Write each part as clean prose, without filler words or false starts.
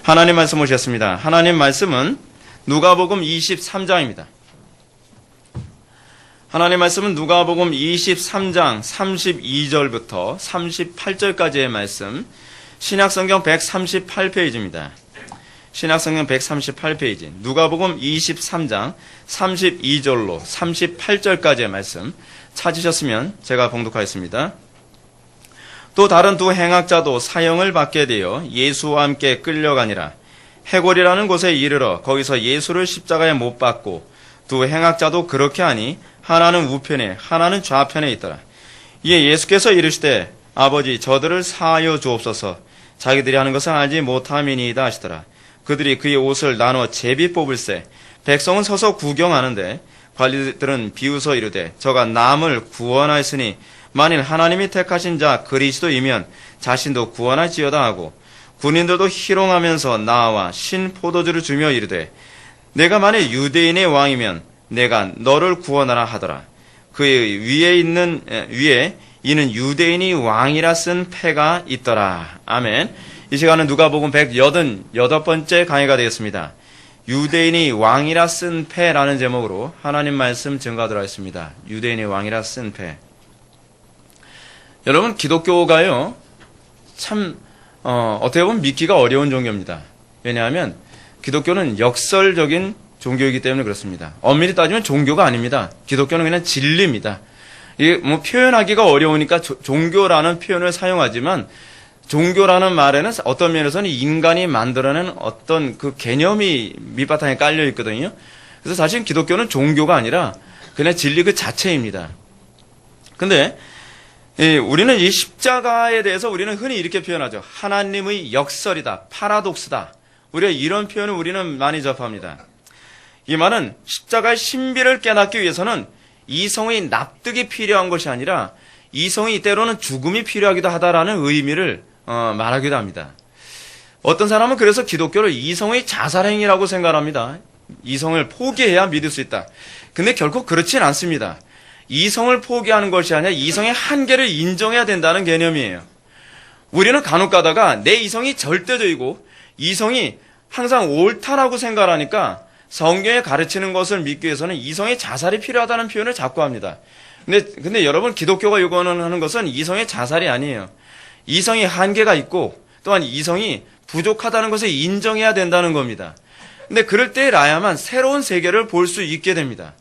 하나님 말씀 오셨습니다. 하나님 말씀은 누가복음 23장입니다. 하나님 말씀은 누가복음 23장 32절부터 38절까지의 말씀, 신약성경 138페이지입니다. 신약성경 138페이지, 누가복음 23장 32절로 38절까지의 말씀 찾으셨으면 제가 봉독하겠습니다. 또 다른 두 행악자도 사형을 받게 되어 예수와 함께 끌려가니라. 해골이라는 곳에 이르러 거기서 예수를 십자가에 못 박고 두 행악자도 그렇게 하니 하나는 우편에 하나는 좌편에 있더라. 이에 예수께서 이르시되 아버지 저들을 사하여 주옵소서. 자기들이 하는 것을 알지 못함이니이다 하시더라. 그들이 그의 옷을 나눠 제비 뽑을세. 백성은 서서 구경하는데 관리들은 비웃어 이르되 저가 남을 구원하였으니 만일 하나님이 택하신 자 그리스도이면 자신도 구원할지어다 하고, 군인들도 희롱하면서 나와 신 포도주를 주며 이르되 내가 만일 유대인의 왕이면 내가 너를 구원하라 하더라. 그의 위에 이는 유대인이 왕이라 쓴 패가 있더라. 아멘. 이 시간은 누가복음 188번째 강의가 되겠습니다. 유대인이 왕이라 쓴 패라는 제목으로 하나님 말씀 증거하도록 하겠습니다. 유대인이 왕이라 쓴 패. 여러분, 기독교가요, 참, 어떻게 보면 믿기가 어려운 종교입니다. 왜냐하면 기독교는 역설적인 종교이기 때문에 그렇습니다. 엄밀히 따지면 종교가 아닙니다. 기독교는 그냥 진리입니다. 이게 뭐 표현하기가 어려우니까 종교라는 표현을 사용하지만, 종교라는 말에는 어떤 면에서는 인간이 만들어낸 어떤 그 개념이 밑바탕에 깔려 있거든요. 그래서 사실 기독교는 종교가 아니라 그냥 진리 그 자체입니다. 근데 우리는 이 십자가에 대해서 우리는 흔히 이렇게 표현하죠. 하나님의 역설이다, 파라독스다. 우리가 이런 표현을 우리는 많이 접합니다. 이 말은 십자가의 신비를 깨닫기 위해서는 이성의 납득이 필요한 것이 아니라 이성이 때로는 죽음이 필요하기도 하다라는 의미를 말하기도 합니다. 어떤 사람은 그래서 기독교를 이성의 자살행위라고 생각합니다. 이성을 포기해야 믿을 수 있다. 근데 결코 그렇진 않습니다. 이성을 포기하는 것이 아니라 이성의 한계를 인정해야 된다는 개념이에요. 우리는 간혹 가다가 내 이성이 절대적이고 이성이 항상 옳다라고 생각하니까 성경에 가르치는 것을 믿기 위해서는 이성의 자살이 필요하다는 표현을 자꾸 합니다. 근데 여러분, 기독교가 요구하는 것은 이성의 자살이 아니에요. 이성이 한계가 있고 또한 이성이 부족하다는 것을 인정해야 된다는 겁니다. 근데 그럴 때라야만 새로운 세계를 볼 수 있게 됩니다.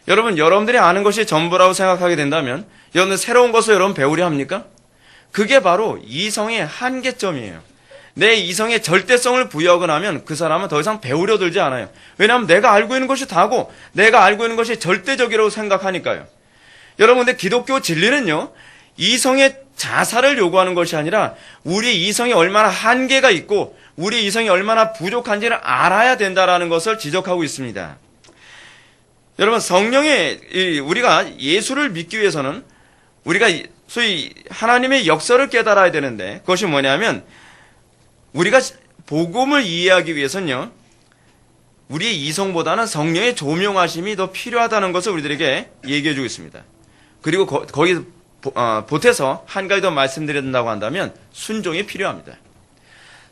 여러분들이 아는 것이 전부라고 생각하게 된다면 여러분 새로운 것을 여러분 배우려 합니까? 그게 바로 이성의 한계점이에요. 내 이성의 절대성을 부여하고 나면 그 사람은 더 이상 배우려 들지 않아요. 왜냐하면 내가 알고 있는 것이 다고 내가 알고 있는 것이 절대적이라고 생각하니까요. 여러분, 근데 기독교 진리는요, 이성의 자살을 요구하는 것이 아니라 우리 이성이 얼마나 한계가 있고 우리 이성이 얼마나 부족한지를 알아야 된다라는 것을 지적하고 있습니다. 여러분, 우리가 예수를 믿기 위해서는 우리가 소위 하나님의 역설을 깨달아야 되는데, 그것이 뭐냐면 우리가 복음을 이해하기 위해서는요, 우리의 이성보다는 성령의 조명하심이 더 필요하다는 것을 우리들에게 얘기해 주고 있습니다. 그리고 거기 보태서 한 가지 더 말씀드려야 된다고 한다면 순종이 필요합니다.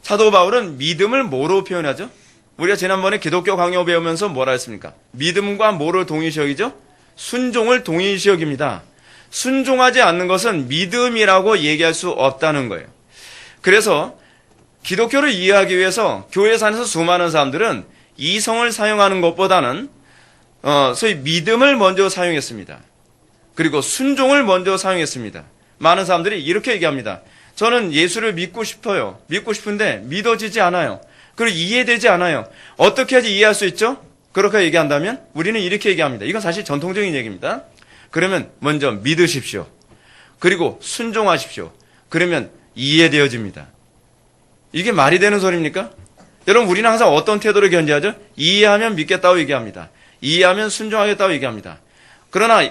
사도 바울은 믿음을 뭐로 표현하죠? 우리가 지난번에 기독교 강요 배우면서 뭐라 했습니까? 믿음과 뭐를 동일시 여기죠? 순종을 동일시 여깁니다. 순종하지 않는 것은 믿음이라고 얘기할 수 없다는 거예요. 그래서 기독교를 이해하기 위해서 교회 산에서 수많은 사람들은 이성을 사용하는 것보다는 소위 믿음을 먼저 사용했습니다. 그리고 순종을 먼저 사용했습니다. 많은 사람들이 이렇게 얘기합니다. 저는 예수를 믿고 싶어요. 믿고 싶은데 믿어지지 않아요. 그리고 이해되지 않아요. 어떻게 해야지 이해할 수 있죠? 그렇게 얘기한다면 우리는 이렇게 얘기합니다. 이건 사실 전통적인 얘기입니다. 그러면 먼저 믿으십시오. 그리고 순종하십시오. 그러면 이해되어집니다. 이게 말이 되는 소리입니까? 여러분, 우리는 항상 어떤 태도를 견지하죠? 이해하면 믿겠다고 얘기합니다. 이해하면 순종하겠다고 얘기합니다. 그러나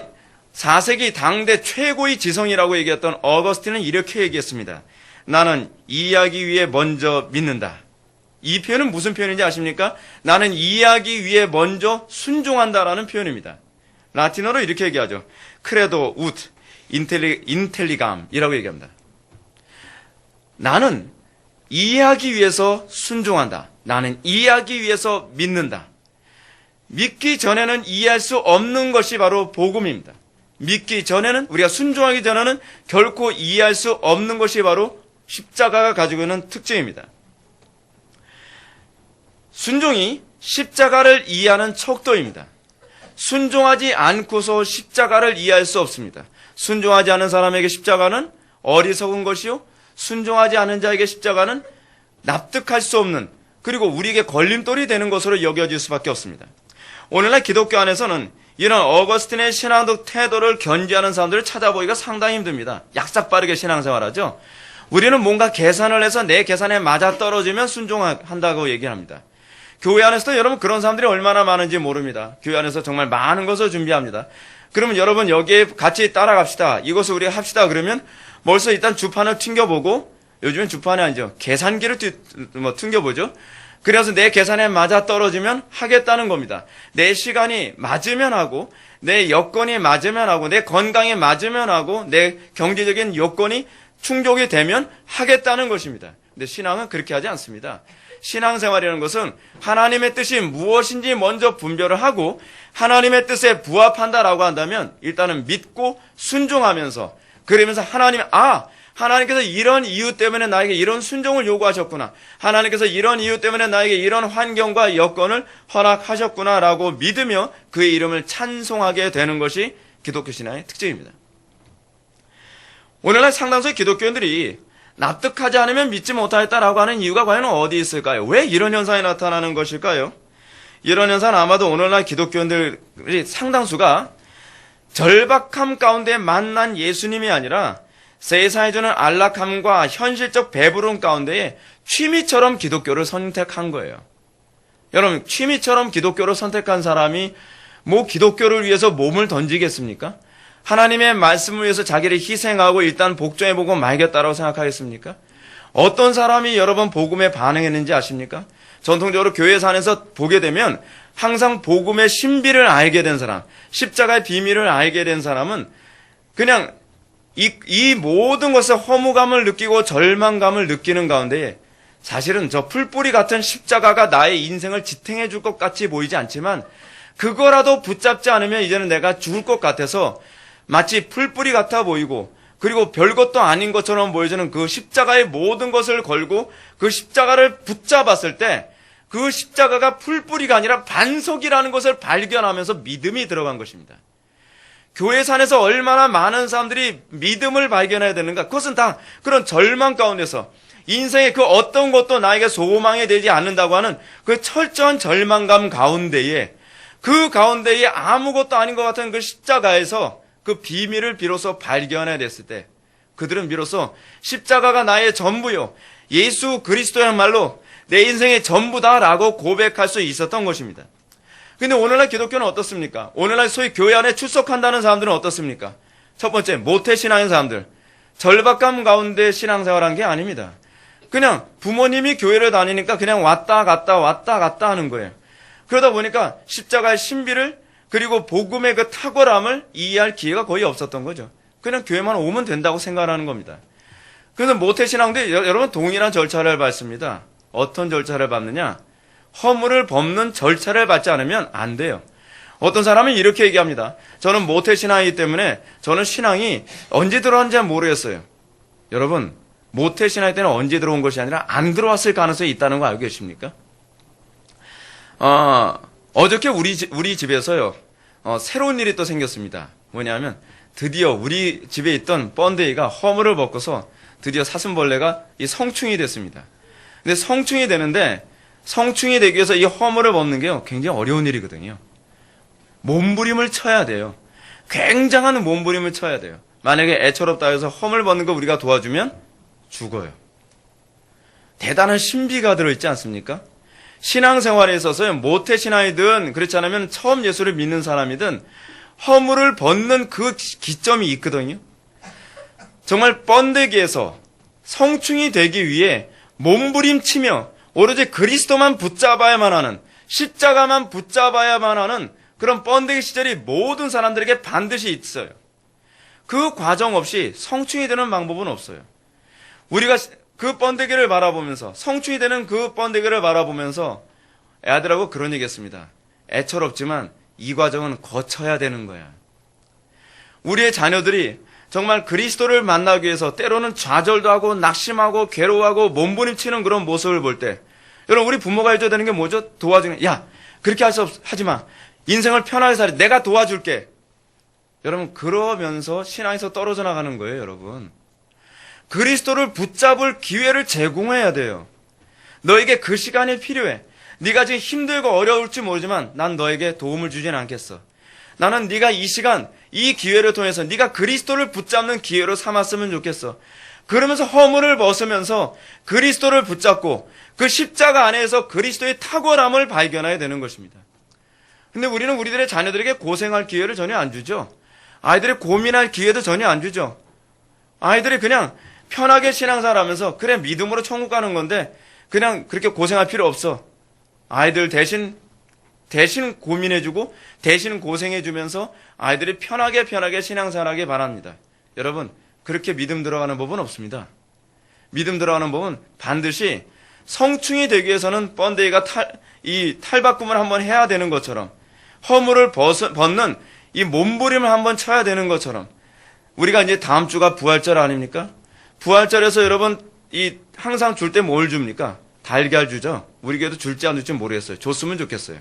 4세기 당대 최고의 지성이라고 얘기했던 어거스틴은 이렇게 얘기했습니다. 나는 이해하기 위해 먼저 믿는다. 이 표현은 무슨 표현인지 아십니까? 나는 이해하기 위해 먼저 순종한다라는 표현입니다. 라틴어로 이렇게 얘기하죠. 크레도 우트 인텔리감이라고 얘기합니다. 나는 이해하기 위해서 순종한다. 나는 이해하기 위해서 믿는다. 믿기 전에는 이해할 수 없는 것이 바로 복음입니다. 믿기 전에는, 우리가 순종하기 전에는 결코 이해할 수 없는 것이 바로 십자가가 가지고 있는 특징입니다. 순종이 십자가를 이해하는 척도입니다. 순종하지 않고서 십자가를 이해할 수 없습니다. 순종하지 않은 사람에게 십자가는 어리석은 것이요, 순종하지 않은 자에게 십자가는 납득할 수 없는, 그리고 우리에게 걸림돌이 되는 것으로 여겨질 수밖에 없습니다. 오늘날 기독교 안에서는 이런 어거스틴의 신앙적 태도를 견지하는 사람들을 찾아보기가 상당히 힘듭니다. 약삭빠르게 신앙생활하죠. 우리는 뭔가 계산을 해서 내 계산에 맞아떨어지면 순종한다고 얘기합니다. 교회 안에서도 여러분 그런 사람들이 얼마나 많은지 모릅니다. 교회 안에서 정말 많은 것을 준비합니다. 그러면 여러분 여기에 같이 따라갑시다. 이것을 우리가 합시다. 그러면 벌써 일단 주판을 튕겨보고, 요즘엔 주판이 아니죠, 계산기를 튕겨보죠. 그래서 내 계산에 맞아떨어지면 하겠다는 겁니다. 내 시간이 맞으면 하고, 내 여건이 맞으면 하고, 내 건강이 맞으면 하고, 내 경제적인 요건이 충족이 되면 하겠다는 것입니다. 근데 신앙은 그렇게 하지 않습니다. 신앙생활이라는 것은 하나님의 뜻이 무엇인지 먼저 분별을 하고 하나님의 뜻에 부합한다라고 한다면 일단은 믿고 순종하면서, 그러면서 하나님께서 이런 이유 때문에 나에게 이런 순종을 요구하셨구나, 하나님께서 이런 이유 때문에 나에게 이런 환경과 여건을 허락하셨구나라고 믿으며 그의 이름을 찬송하게 되는 것이 기독교 신앙의 특징입니다. 오늘날 상당수의 기독교인들이 납득하지 않으면 믿지 못하겠다라고 하는 이유가 과연 어디 있을까요? 왜 이런 현상이 나타나는 것일까요? 이런 현상은 아마도 오늘날 기독교인들이 상당수가 절박함 가운데 만난 예수님이 아니라 세상에 주는 안락함과 현실적 배부름 가운데에 취미처럼 기독교를 선택한 거예요. 여러분, 취미처럼 기독교를 선택한 사람이 뭐 기독교를 위해서 몸을 던지겠습니까? 하나님의 말씀을 위해서 자기를 희생하고 일단 복종해보고 말겠다라고 생각하겠습니까? 어떤 사람이 여러분 복음에 반응했는지 아십니까? 전통적으로 교회 안에서 보게 되면 항상 복음의 신비를 알게 된 사람, 십자가의 비밀을 알게 된 사람은 그냥 이 모든 것에 허무감을 느끼고 절망감을 느끼는 가운데, 사실은 저 풀뿌리 같은 십자가가 나의 인생을 지탱해 줄 것 같이 보이지 않지만 그거라도 붙잡지 않으면 이제는 내가 죽을 것 같아서 마치 풀뿌리 같아 보이고, 그리고 별것도 아닌 것처럼 보여지는 그 십자가의 모든 것을 걸고 그 십자가를 붙잡았을 때 그 십자가가 풀뿌리가 아니라 반석이라는 것을 발견하면서 믿음이 들어간 것입니다. 교회 산에서 얼마나 많은 사람들이 믿음을 발견해야 되는가? 그것은 다 그런 절망 가운데서, 인생의 그 어떤 것도 나에게 소망이 되지 않는다고 하는 그 철저한 절망감 가운데에, 그 가운데에 아무것도 아닌 것 같은 그 십자가에서 그 비밀을 비로소 발견해야 됐을 때, 그들은 비로소 십자가가 나의 전부요, 예수 그리스도야말로 내 인생의 전부다라고 고백할 수 있었던 것입니다. 근데 오늘날 기독교는 어떻습니까? 오늘날 소위 교회 안에 출석한다는 사람들은 어떻습니까? 첫 번째, 모태신앙인 사람들. 절박감 가운데 신앙생활한 게 아닙니다. 그냥 부모님이 교회를 다니니까 그냥 왔다 갔다 하는 거예요. 그러다 보니까 십자가의 신비를, 그리고 복음의 그 탁월함을 이해할 기회가 거의 없었던 거죠. 그냥 교회만 오면 된다고 생각하는 겁니다. 그래서 모태신앙도 여러분 동일한 절차를 밟습니다. 어떤 절차를 밟느냐? 허물을 범는 절차를 밟지 않으면 안 돼요. 어떤 사람은 이렇게 얘기합니다. 저는 모태신앙이기 때문에 저는 신앙이 언제 들어왔는지 모르겠어요. 여러분, 모태신앙 때는 언제 들어온 것이 아니라 안 들어왔을 가능성이 있다는 거 알고 계십니까? 어저께 우리 집에서요, 새로운 일이 또 생겼습니다. 뭐냐면 드디어 우리 집에 있던 번데기가 허물을 벗고서 드디어 사슴벌레가 이 성충이 됐습니다. 근데 성충이 되는데, 성충이 되기 위해서 이 허물을 벗는 게요, 굉장히 어려운 일이거든요. 몸부림을 쳐야 돼요. 굉장한 몸부림을 쳐야 돼요. 만약에 애처롭다 해서 허물 벗는 거 우리가 도와주면 죽어요. 대단한 신비가 들어있지 않습니까? 신앙생활에 있어서요, 모태신앙이든 그렇지 않으면 처음 예수를 믿는 사람이든 허물을 벗는 그 기점이 있거든요. 정말 번데기에서 성충이 되기 위해 몸부림치며 오로지 그리스도만 붙잡아야만 하는, 십자가만 붙잡아야만 하는 그런 번데기 시절이 모든 사람들에게 반드시 있어요. 그 과정 없이 성충이 되는 방법은 없어요. 우리가 그 번데기를 바라보면서, 성충이 되는 그 번데기를 바라보면서 애들하고 그런 얘기 했습니다. 애처롭지만 이 과정은 거쳐야 되는 거야. 우리의 자녀들이 정말 그리스도를 만나기 위해서 때로는 좌절도 하고 낙심하고 괴로워하고 몸부림치는 그런 모습을 볼 때, 여러분, 우리 부모가 해줘야 되는 게 뭐죠? 도와주는, 야, 그렇게 하지 마. 인생을 편하게 살아. 내가 도와줄게. 여러분, 그러면서 신앙에서 떨어져 나가는 거예요, 여러분. 그리스도를 붙잡을 기회를 제공해야 돼요. 너에게 그 시간이 필요해. 네가 지금 힘들고 어려울지 모르지만 난 너에게 도움을 주진 않겠어. 나는 네가 이 시간, 이 기회를 통해서 네가 그리스도를 붙잡는 기회로 삼았으면 좋겠어. 그러면서 허물을 벗으면서 그리스도를 붙잡고 그 십자가 안에서 그리스도의 탁월함을 발견해야 되는 것입니다. 근데 우리는 우리들의 자녀들에게 고생할 기회를 전혀 안 주죠. 아이들이 고민할 기회도 전혀 안 주죠. 아이들이 그냥 편하게 신앙생활하면서 그래 믿음으로 천국 가는 건데 그냥 그렇게 고생할 필요 없어. 아이들 대신 고민해주고 대신 고생해주면서 아이들이 편하게 신앙생활하길 바랍니다. 여러분, 그렇게 믿음 들어가는 법은 없습니다. 믿음 들어가는 법은 반드시 성충이 되기 위해서는 번데기가 탈바꿈을 한번 해야 되는 것처럼, 허물을 벗는 이 몸부림을 한번 쳐야 되는 것처럼, 우리가 이제 다음 주가 부활절 아닙니까? 부활절에서 여러분 항상 줄 때 뭘 줍니까? 달걀 주죠. 우리 교회도 줄지 안 줄지 모르겠어요. 줬으면 좋겠어요.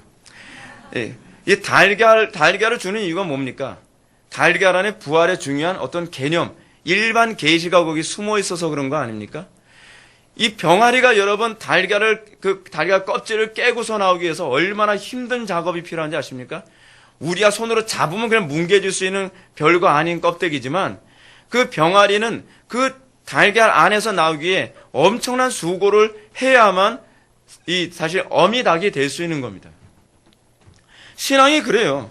예, 이 달걀을 주는 이유가 뭡니까? 달걀 안에 부활의 중요한 어떤 개념, 일반 계시가 거기 숨어 있어서 그런 거 아닙니까? 이 병아리가 여러분 달걀 껍질을 깨고서 나오기 위해서 얼마나 힘든 작업이 필요한지 아십니까? 우리야 손으로 잡으면 그냥 뭉개질 수 있는 별거 아닌 껍데기지만 그 병아리는 그 달걀 안에서 나오기에 엄청난 수고를 해야만 사실 어미닭이 될 수 있는 겁니다. 신앙이 그래요.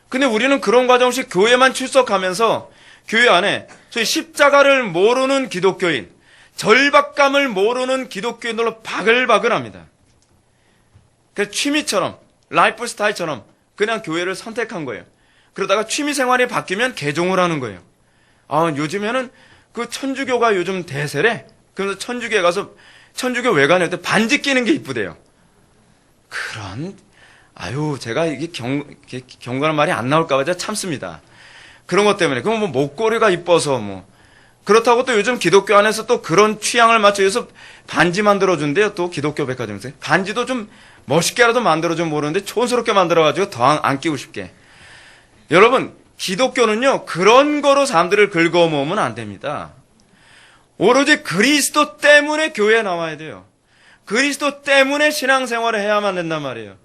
근데 우리는 그런 과정 없이 교회만 출석하면서 교회 안에 소위 십자가를 모르는 기독교인, 절박감을 모르는 기독교인들로 바글바글합니다. 그래서 취미처럼, 라이프 스타일처럼 그냥 교회를 선택한 거예요. 그러다가 취미 생활이 바뀌면 개종을 하는 거예요. 요즘에는 그 천주교가 요즘 대세래. 그래서 천주교에 가서 천주교 외관에 반지 끼는 게 이쁘대요. 제가 이게 경건한 말이 안 나올까봐 제가 참습니다. 그런 것 때문에. 그럼 뭐 목걸이가 이뻐서 그렇다고 또 요즘 기독교 안에서 또 그런 취향을 맞춰 위해서 반지 만들어준대요. 또 기독교 백화점에서. 반지도 좀 멋있게라도 만들어주면 모르는데 촌스럽게 만들어가지고 더 안 끼고 싶게. 여러분, 기독교는요, 그런 거로 사람들을 긁어모으면 안 됩니다. 오로지 그리스도 때문에 교회에 나와야 돼요. 그리스도 때문에 신앙생활을 해야만 된단 말이에요.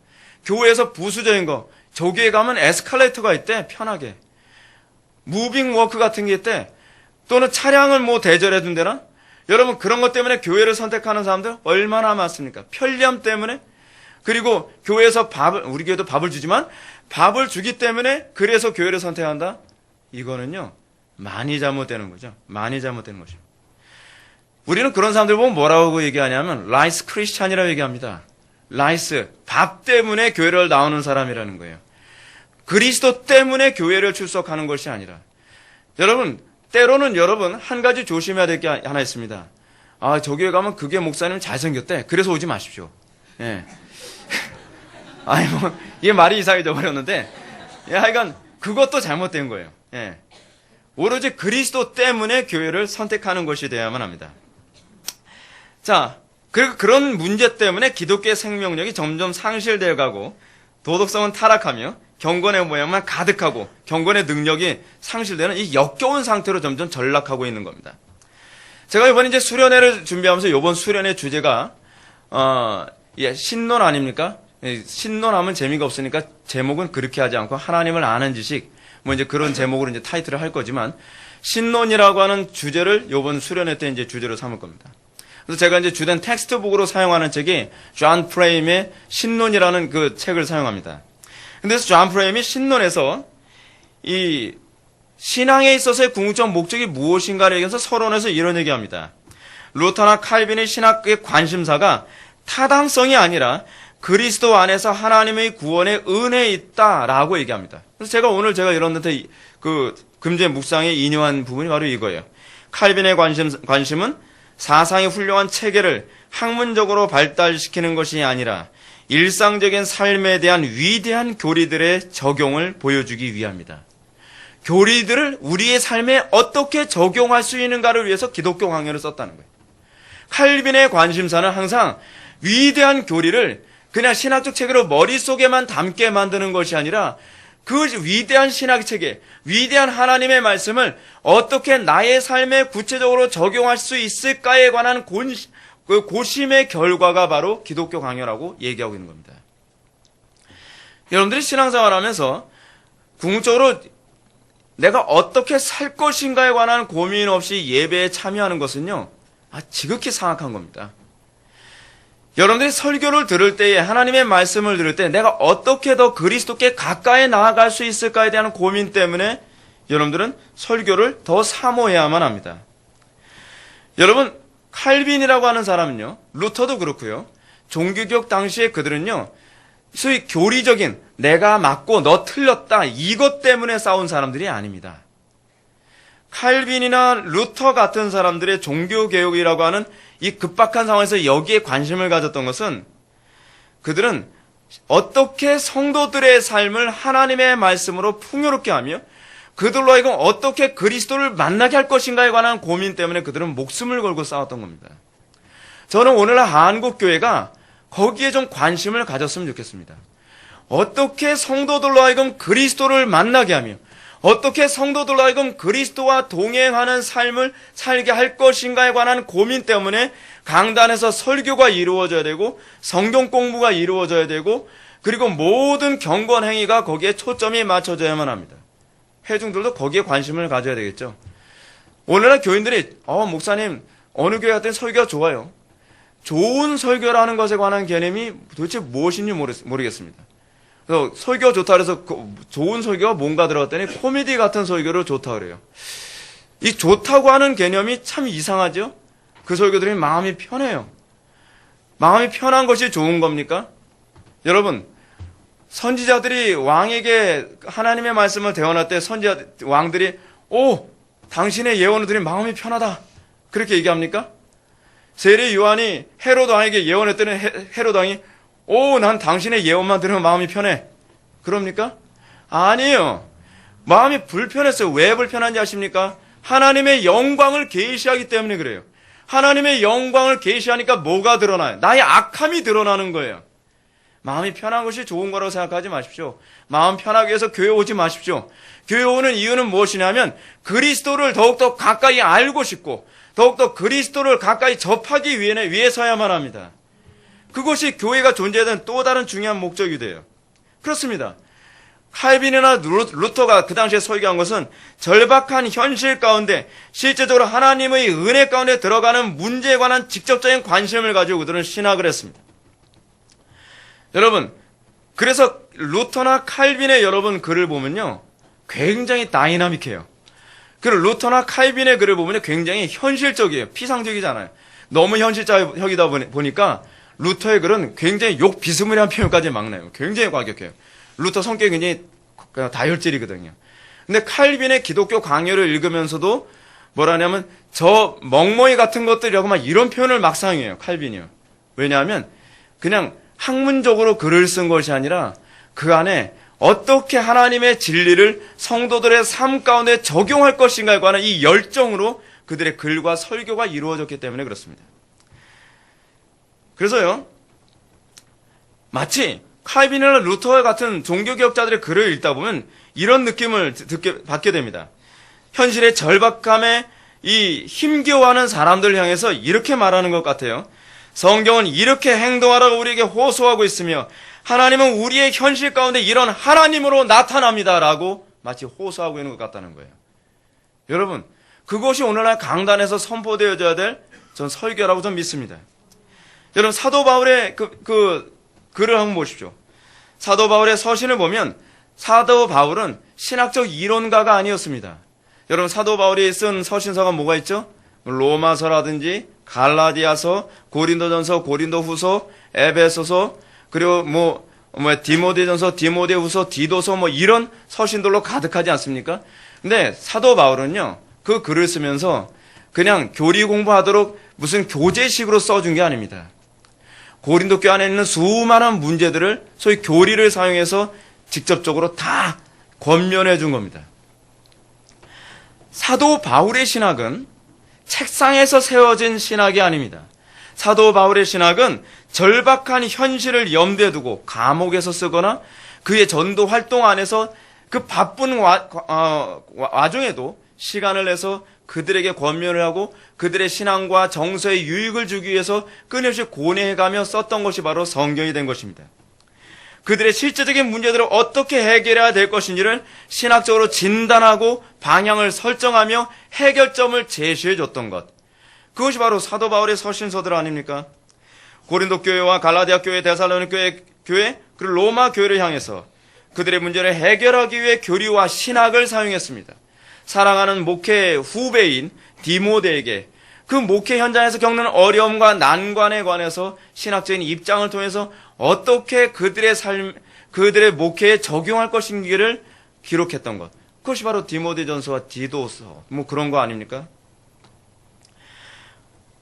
교회에서 부수적인 거, 조교에 가면 에스컬레이터가 있대, 편하게. 무빙 워크 같은 게 있대. 또는 차량을 대절해 준대나? 여러분, 그런 것 때문에 교회를 선택하는 사람들 얼마나 많습니까? 편리함 때문에? 그리고 교회에서 우리 교회도 밥을 주지만 밥을 주기 때문에 그래서 교회를 선택한다? 이거는요, 많이 잘못되는 거죠. 많이 잘못되는 것이죠. 우리는 그런 사람들 보면 뭐라고 얘기하냐면 라이스 크리스찬이라고 얘기합니다. 라이스, 밥 때문에 교회를 나오는 사람이라는 거예요. 그리스도 때문에 교회를 출석하는 것이 아니라. 여러분, 때로는 한 가지 조심해야 될 게 하나 있습니다. 저 교회 가면 그 교회 목사님 잘생겼대. 그래서 오지 마십시오. 예. 이게 말이 이상해져 버렸는데, 하여간 그것도 잘못된 거예요. 예. 오로지 그리스도 때문에 교회를 선택하는 것이 되어야만 합니다. 자, 그런 문제 때문에 기독교의 생명력이 점점 상실되어 가고 도덕성은 타락하며 경건의 모양만 가득하고 경건의 능력이 상실되는 이 역겨운 상태로 점점 전락하고 있는 겁니다. 제가 이번에 이제 수련회를 준비하면서 이번 수련회 주제가 신론 아닙니까? 신론하면 재미가 없으니까 제목은 그렇게 하지 않고 하나님을 아는 지식 이제 그런 제목으로 이제 타이틀을 할 거지만 신론이라고 하는 주제를 이번 수련회 때 이제 주제로 삼을 겁니다. 그래서 제가 이제 주된 텍스트북으로 사용하는 책이 존 프레임의 신론이라는 그 책을 사용합니다. 근데 존 프레임이 신론에서 이 신앙에 있어서의 궁극적 목적이 무엇인가를 얘기해서 서론에서 이런 얘기합니다. 루터나 칼빈의 신학의 관심사가 타당성이 아니라 그리스도 안에서 하나님의 구원의 은혜에 있다라고 얘기합니다. 그래서 제가 오늘 이런 데 금제 묵상에 인용한 부분이 바로 이거예요. 칼빈의 관심은 사상이 훌륭한 체계를 학문적으로 발달시키는 것이 아니라 일상적인 삶에 대한 위대한 교리들의 적용을 보여주기 위함이다. 교리들을 우리의 삶에 어떻게 적용할 수 있는가를 위해서 기독교 강요를 썼다는 거예요. 칼빈의 관심사는 항상 위대한 교리를 그냥 신학적 체계로 머릿속에만 담게 만드는 것이 아니라 그 위대한 신학 체계, 위대한 하나님의 말씀을 어떻게 나의 삶에 구체적으로 적용할 수 있을까에 관한 그 고심의 결과가 바로 기독교 강요라고 얘기하고 있는 겁니다. 여러분들이 신앙생활 하면서 궁극적으로 내가 어떻게 살 것인가에 관한 고민 없이 예배에 참여하는 것은요, 지극히 상악한 겁니다. 여러분들이 설교를 들을 때에, 하나님의 말씀을 들을 때 내가 어떻게 더 그리스도께 가까이 나아갈 수 있을까에 대한 고민 때문에 여러분들은 설교를 더 사모해야만 합니다. 여러분, 칼빈이라고 하는 사람은요, 루터도 그렇고요, 종교개혁 당시에 그들은요, 소위 교리적인 내가 맞고 너 틀렸다 이것 때문에 싸운 사람들이 아닙니다. 칼빈이나 루터 같은 사람들의 종교개혁이라고 하는 이 급박한 상황에서 여기에 관심을 가졌던 것은 그들은 어떻게 성도들의 삶을 하나님의 말씀으로 풍요롭게 하며 그들로 하여금 어떻게 그리스도를 만나게 할 것인가에 관한 고민 때문에 그들은 목숨을 걸고 싸웠던 겁니다. 저는 오늘날 한국교회가 거기에 좀 관심을 가졌으면 좋겠습니다. 어떻게 성도들로 하여금 그리스도를 만나게 하며 어떻게 성도들로 하여금 그리스도와 동행하는 삶을 살게 할 것인가에 관한 고민 때문에 강단에서 설교가 이루어져야 되고 성경 공부가 이루어져야 되고 그리고 모든 경건 행위가 거기에 초점이 맞춰져야만 합니다. 회중들도 거기에 관심을 가져야 되겠죠. 오늘날 교인들이 목사님 어느 교회 같은 설교가 좋아요. 좋은 설교라는 것에 관한 개념이 도대체 무엇인지 모르겠습니다. 그래서 설교가 좋다 그래서 좋은 설교가 뭔가 들어갔더니 코미디 같은 설교를 좋다 그래요. 이 좋다고 하는 개념이 참 이상하죠? 그 설교 들으면 마음이 편해요. 마음이 편한 것이 좋은 겁니까? 여러분, 선지자들이 왕에게 하나님의 말씀을 대언할 때 왕들이 당신의 예언을 들으면 마음이 편하다 그렇게 얘기합니까? 세례 요한이 헤롯 왕에게 예언했더니 헤롯 왕이 난 당신의 예언만 들으면 마음이 편해. 그럽니까? 아니에요. 마음이 불편했어요. 왜 불편한지 아십니까? 하나님의 영광을 계시하기 때문에 그래요. 하나님의 영광을 계시하니까 뭐가 드러나요? 나의 악함이 드러나는 거예요. 마음이 편한 것이 좋은 거라고 생각하지 마십시오. 마음 편하기 위해서 교회 오지 마십시오. 교회 오는 이유는 무엇이냐면 그리스도를 더욱더 가까이 알고 싶고 더욱더 그리스도를 가까이 접하기 위해서야만 합니다. 그것이 교회가 존재하는 또 다른 중요한 목적이 돼요. 그렇습니다. 칼빈이나 루터가 그 당시에 설교한 것은 절박한 현실 가운데 실제적으로 하나님의 은혜 가운데 들어가는 문제에 관한 직접적인 관심을 가지고 그들은 신학을 했습니다. 여러분, 그래서 루터나 칼빈의 여러분 글을 보면요, 굉장히 다이나믹해요. 그리고 루터나 칼빈의 글을 보면 굉장히 현실적이에요. 피상적이잖아요. 너무 현실적이다 보니까 루터의 글은 굉장히 욕 비스무리한 표현까지 막 나요. 굉장히 과격해요. 루터 성격이 굉장히 다혈질이거든요. 근데 칼빈의 기독교 강요를 읽으면서도 뭐라냐면 저 멍멍이 같은 것들이라고 막 이런 표현을 막 사용해요. 칼빈이요. 왜냐하면 그냥 학문적으로 글을 쓴 것이 아니라 그 안에 어떻게 하나님의 진리를 성도들의 삶 가운데 적용할 것인가에 관한 이 열정으로 그들의 글과 설교가 이루어졌기 때문에 그렇습니다. 그래서요, 마치 칼빈이나 루터 같은 종교개혁자들의 글을 읽다 보면 이런 느낌을 받게 됩니다. 현실의 절박함에 이 힘겨워하는 사람들을 향해서 이렇게 말하는 것 같아요. 성경은 이렇게 행동하라고 우리에게 호소하고 있으며 하나님은 우리의 현실 가운데 이런 하나님으로 나타납니다라고 마치 호소하고 있는 것 같다는 거예요. 여러분, 그것이 오늘날 강단에서 선포되어져야 될 전 설교라고 전 믿습니다. 여러분, 사도 바울의 글을 한번 보십시오. 사도 바울의 서신을 보면 사도 바울은 신학적 이론가가 아니었습니다. 여러분, 사도 바울이 쓴 서신서가 뭐가 있죠? 로마서라든지 갈라디아서, 고린도전서, 고린도후서, 에베소서, 그리고 디모데전서, 디모데후서, 디도서 이런 서신들로 가득하지 않습니까? 근데 사도 바울은요, 그 글을 쓰면서 그냥 교리 공부하도록 무슨 교재식으로 써준 게 아닙니다. 고린도 교회 안에 있는 수많은 문제들을 소위 교리를 사용해서 직접적으로 다 권면해 준 겁니다. 사도 바울의 신학은 책상에서 세워진 신학이 아닙니다. 사도 바울의 신학은 절박한 현실을 염두에 두고 감옥에서 쓰거나 그의 전도 활동 안에서 그 바쁜 와중에도 시간을 내서 그들에게 권면을 하고 그들의 신앙과 정서에 유익을 주기 위해서 끊임없이 고뇌해가며 썼던 것이 바로 성경이 된 것입니다. 그들의 실제적인 문제들을 어떻게 해결해야 될 것인지를 신학적으로 진단하고 방향을 설정하며 해결점을 제시해 줬던 것. 그것이 바로 사도 바울의 서신서들 아닙니까? 고린도 교회와 갈라디아 교회, 데살로니가 교회, 그리고 로마 교회를 향해서 그들의 문제를 해결하기 위해 교리와 신학을 사용했습니다. 사랑하는 목회 후배인 디모데에게 그 목회 현장에서 겪는 어려움과 난관에 관해서 신학적인 입장을 통해서 어떻게 그들의 목회에 적용할 것인지를 기록했던 것. 그것이 바로 디모데전서와 디도서, 그런 거 아닙니까?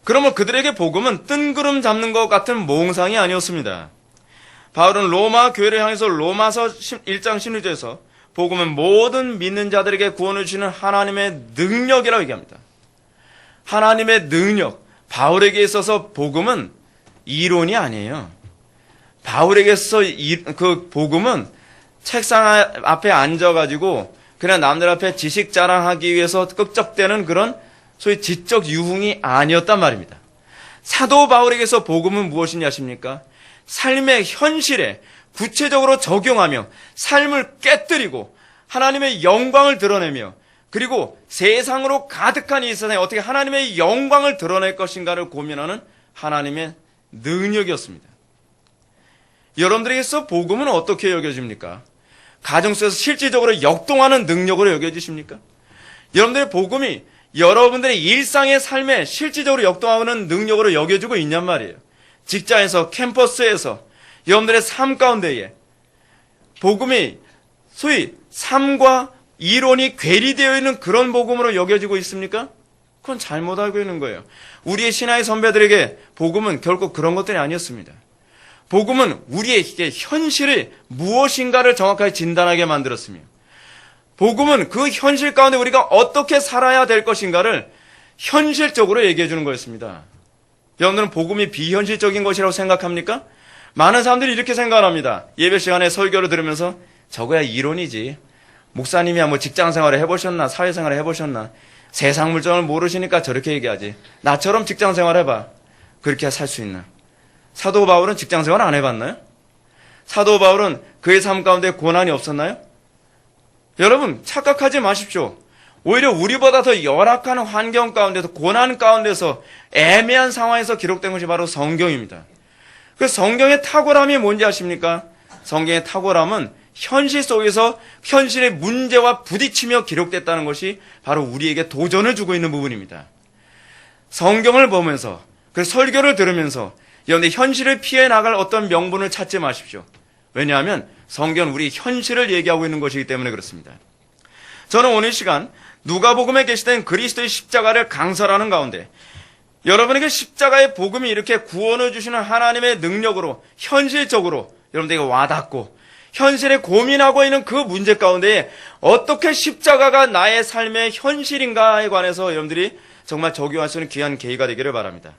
그러면 그들에게 복음은 뜬구름 잡는 것 같은 몽상이 아니었습니다. 바울은 로마 교회를 향해서 로마서 1장 16절에서 복음은 모든 믿는 자들에게 구원을 주시는 하나님의 능력이라고 얘기합니다. 하나님의 능력. 바울에게 있어서 복음은 이론이 아니에요. 바울에게 있어서 그 복음은 책상 앞에 앉아가지고 그냥 남들 앞에 지식 자랑하기 위해서 끄적대는 그런 소위 지적 유흥이 아니었단 말입니다. 사도 바울에게서 복음은 무엇이냐 아십니까? 삶의 현실에 구체적으로 적용하며 삶을 깨뜨리고 하나님의 영광을 드러내며 그리고 세상으로 가득한 이 세상에 어떻게 하나님의 영광을 드러낼 것인가를 고민하는 하나님의 능력이었습니다. 여러분들에게서 복음은 어떻게 여겨집니까? 가정 속에서 실질적으로 역동하는 능력으로 여겨지십니까? 여러분들의 복음이 여러분들의 일상의 삶에 실질적으로 역동하는 능력으로 여겨지고 있냔 말이에요. 직장에서, 캠퍼스에서, 여러분들의 삶 가운데에 복음이 소위 삶과 이론이 괴리되어 있는 그런 복음으로 여겨지고 있습니까? 그건 잘못 알고 있는 거예요. 우리의 신앙의 선배들에게 복음은 결코 그런 것들이 아니었습니다. 복음은 우리의 현실이 무엇인가를 정확하게 진단하게 만들었으며 복음은 그 현실 가운데 우리가 어떻게 살아야 될 것인가를 현실적으로 얘기해 주는 거였습니다. 여러분들은 복음이 비현실적인 것이라고 생각합니까? 많은 사람들이 이렇게 생각합니다. 예배 시간에 설교를 들으면서 저거야 이론이지. 목사님이야 뭐 직장생활을 해보셨나 사회생활을 해보셨나 세상 물정을 모르시니까 저렇게 얘기하지. 나처럼 직장생활 해봐. 그렇게 살 수 있나? 사도 바울은 직장생활 안 해봤나요? 사도 바울은 그의 삶 가운데 고난이 없었나요? 여러분 착각하지 마십시오. 오히려 우리보다 더 열악한 환경 가운데서 고난 가운데서 애매한 상황에서 기록된 것이 바로 성경입니다. 그 성경의 탁월함이 뭔지 아십니까? 성경의 탁월함은 현실 속에서 현실의 문제와 부딪히며 기록됐다는 것이 바로 우리에게 도전을 주고 있는 부분입니다. 성경을 보면서 그 설교를 들으면서 여러분들 현실을 피해 나갈 어떤 명분을 찾지 마십시오. 왜냐하면 성경은 우리 현실을 얘기하고 있는 것이기 때문에 그렇습니다. 저는 오늘 시간 누가복음에 게시된 그리스도의 십자가를 강설하는 가운데 여러분에게 십자가의 복음이 이렇게 구원을 주시는 하나님의 능력으로 현실적으로 여러분들에게 와닿고 현실에 고민하고 있는 그 문제 가운데 어떻게 십자가가 나의 삶의 현실인가에 관해서 여러분들이 정말 적용할 수 있는 귀한 계기가 되기를 바랍니다.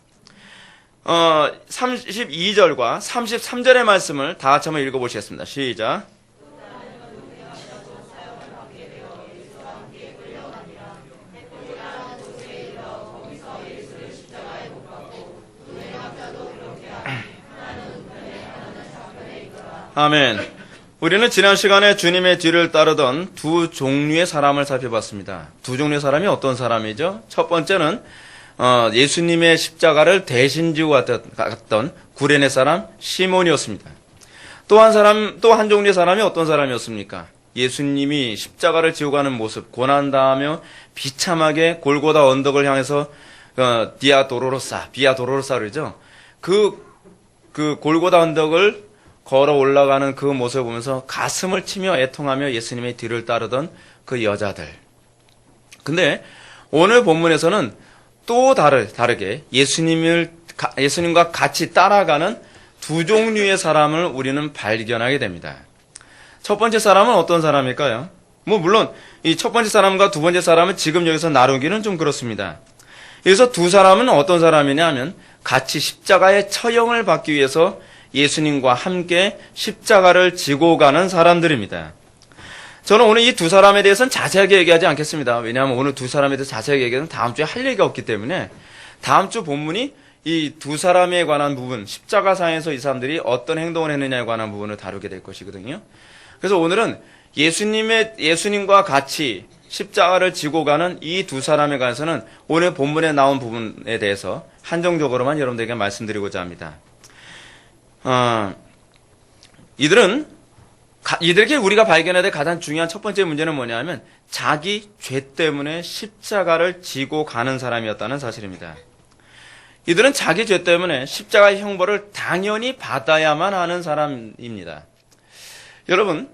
32절과 33절의 말씀을 다 같이 한번 읽어보시겠습니다. 시작. 아멘. 우리는 지난 시간에 주님의 뒤를 따르던 두 종류의 사람을 살펴봤습니다. 두 종류의 사람이 어떤 사람이죠? 첫 번째는 예수님의 십자가를 대신 지고 갔던 구레네 사람 시몬이었습니다. 또 한 종류의 사람이 어떤 사람이었습니까? 예수님이 십자가를 지고 가는 모습, 고난당하며 비참하게 골고다 언덕을 향해서 비아 도로로사 그러죠. 그 골고다 언덕을 걸어 올라가는 그 모습을 보면서 가슴을 치며 애통하며 예수님의 뒤를 따르던 그 여자들. 근데 오늘 본문에서는 또 다르게 예수님과 같이 따라가는 두 종류의 사람을 우리는 발견하게 됩니다. 첫 번째 사람은 어떤 사람일까요? 물론 이 첫 번째 사람과 두 번째 사람을 지금 여기서 나누기는 좀 그렇습니다. 여기서 두 사람은 어떤 사람이냐 하면 같이 십자가의 처형을 받기 위해서 예수님과 함께 십자가를 지고 가는 사람들입니다. 저는 오늘 이 두 사람에 대해서는 자세하게 얘기하지 않겠습니다. 왜냐하면 오늘 두 사람에 대해서 자세하게 얘기하면 다음 주에 할 얘기가 없기 때문에 다음 주 본문이 이 두 사람에 관한 부분, 십자가상에서 이 사람들이 어떤 행동을 했느냐에 관한 부분을 다루게 될 것이거든요. 그래서 오늘은 예수님과 같이 십자가를 지고 가는 이 두 사람에 관해서는 오늘 본문에 나온 부분에 대해서 한정적으로만 여러분들에게 말씀드리고자 합니다. 이들에게 우리가 발견해야 될 가장 중요한 첫 번째 문제는 뭐냐면 자기 죄 때문에 십자가를 지고 가는 사람이었다는 사실입니다. 이들은 자기 죄 때문에 십자가의 형벌을 당연히 받아야만 하는 사람입니다. 여러분,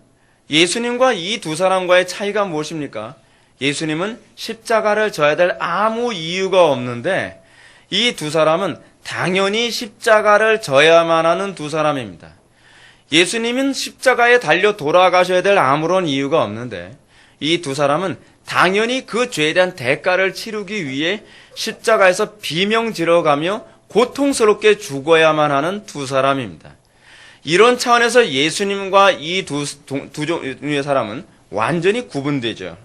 예수님과 이 두 사람과의 차이가 무엇입니까? 예수님은 십자가를 져야 될 아무 이유가 없는데 이 두 사람은 당연히 십자가를 져야만 하는 두 사람입니다. 예수님은 십자가에 달려 돌아가셔야 될 아무런 이유가 없는데 이 두 사람은 당연히 그 죄에 대한 대가를 치르기 위해 십자가에서 비명 지러가며 고통스럽게 죽어야만 하는 두 사람입니다. 이런 차원에서 예수님과 이 두 종류의 사람은 완전히 구분되죠.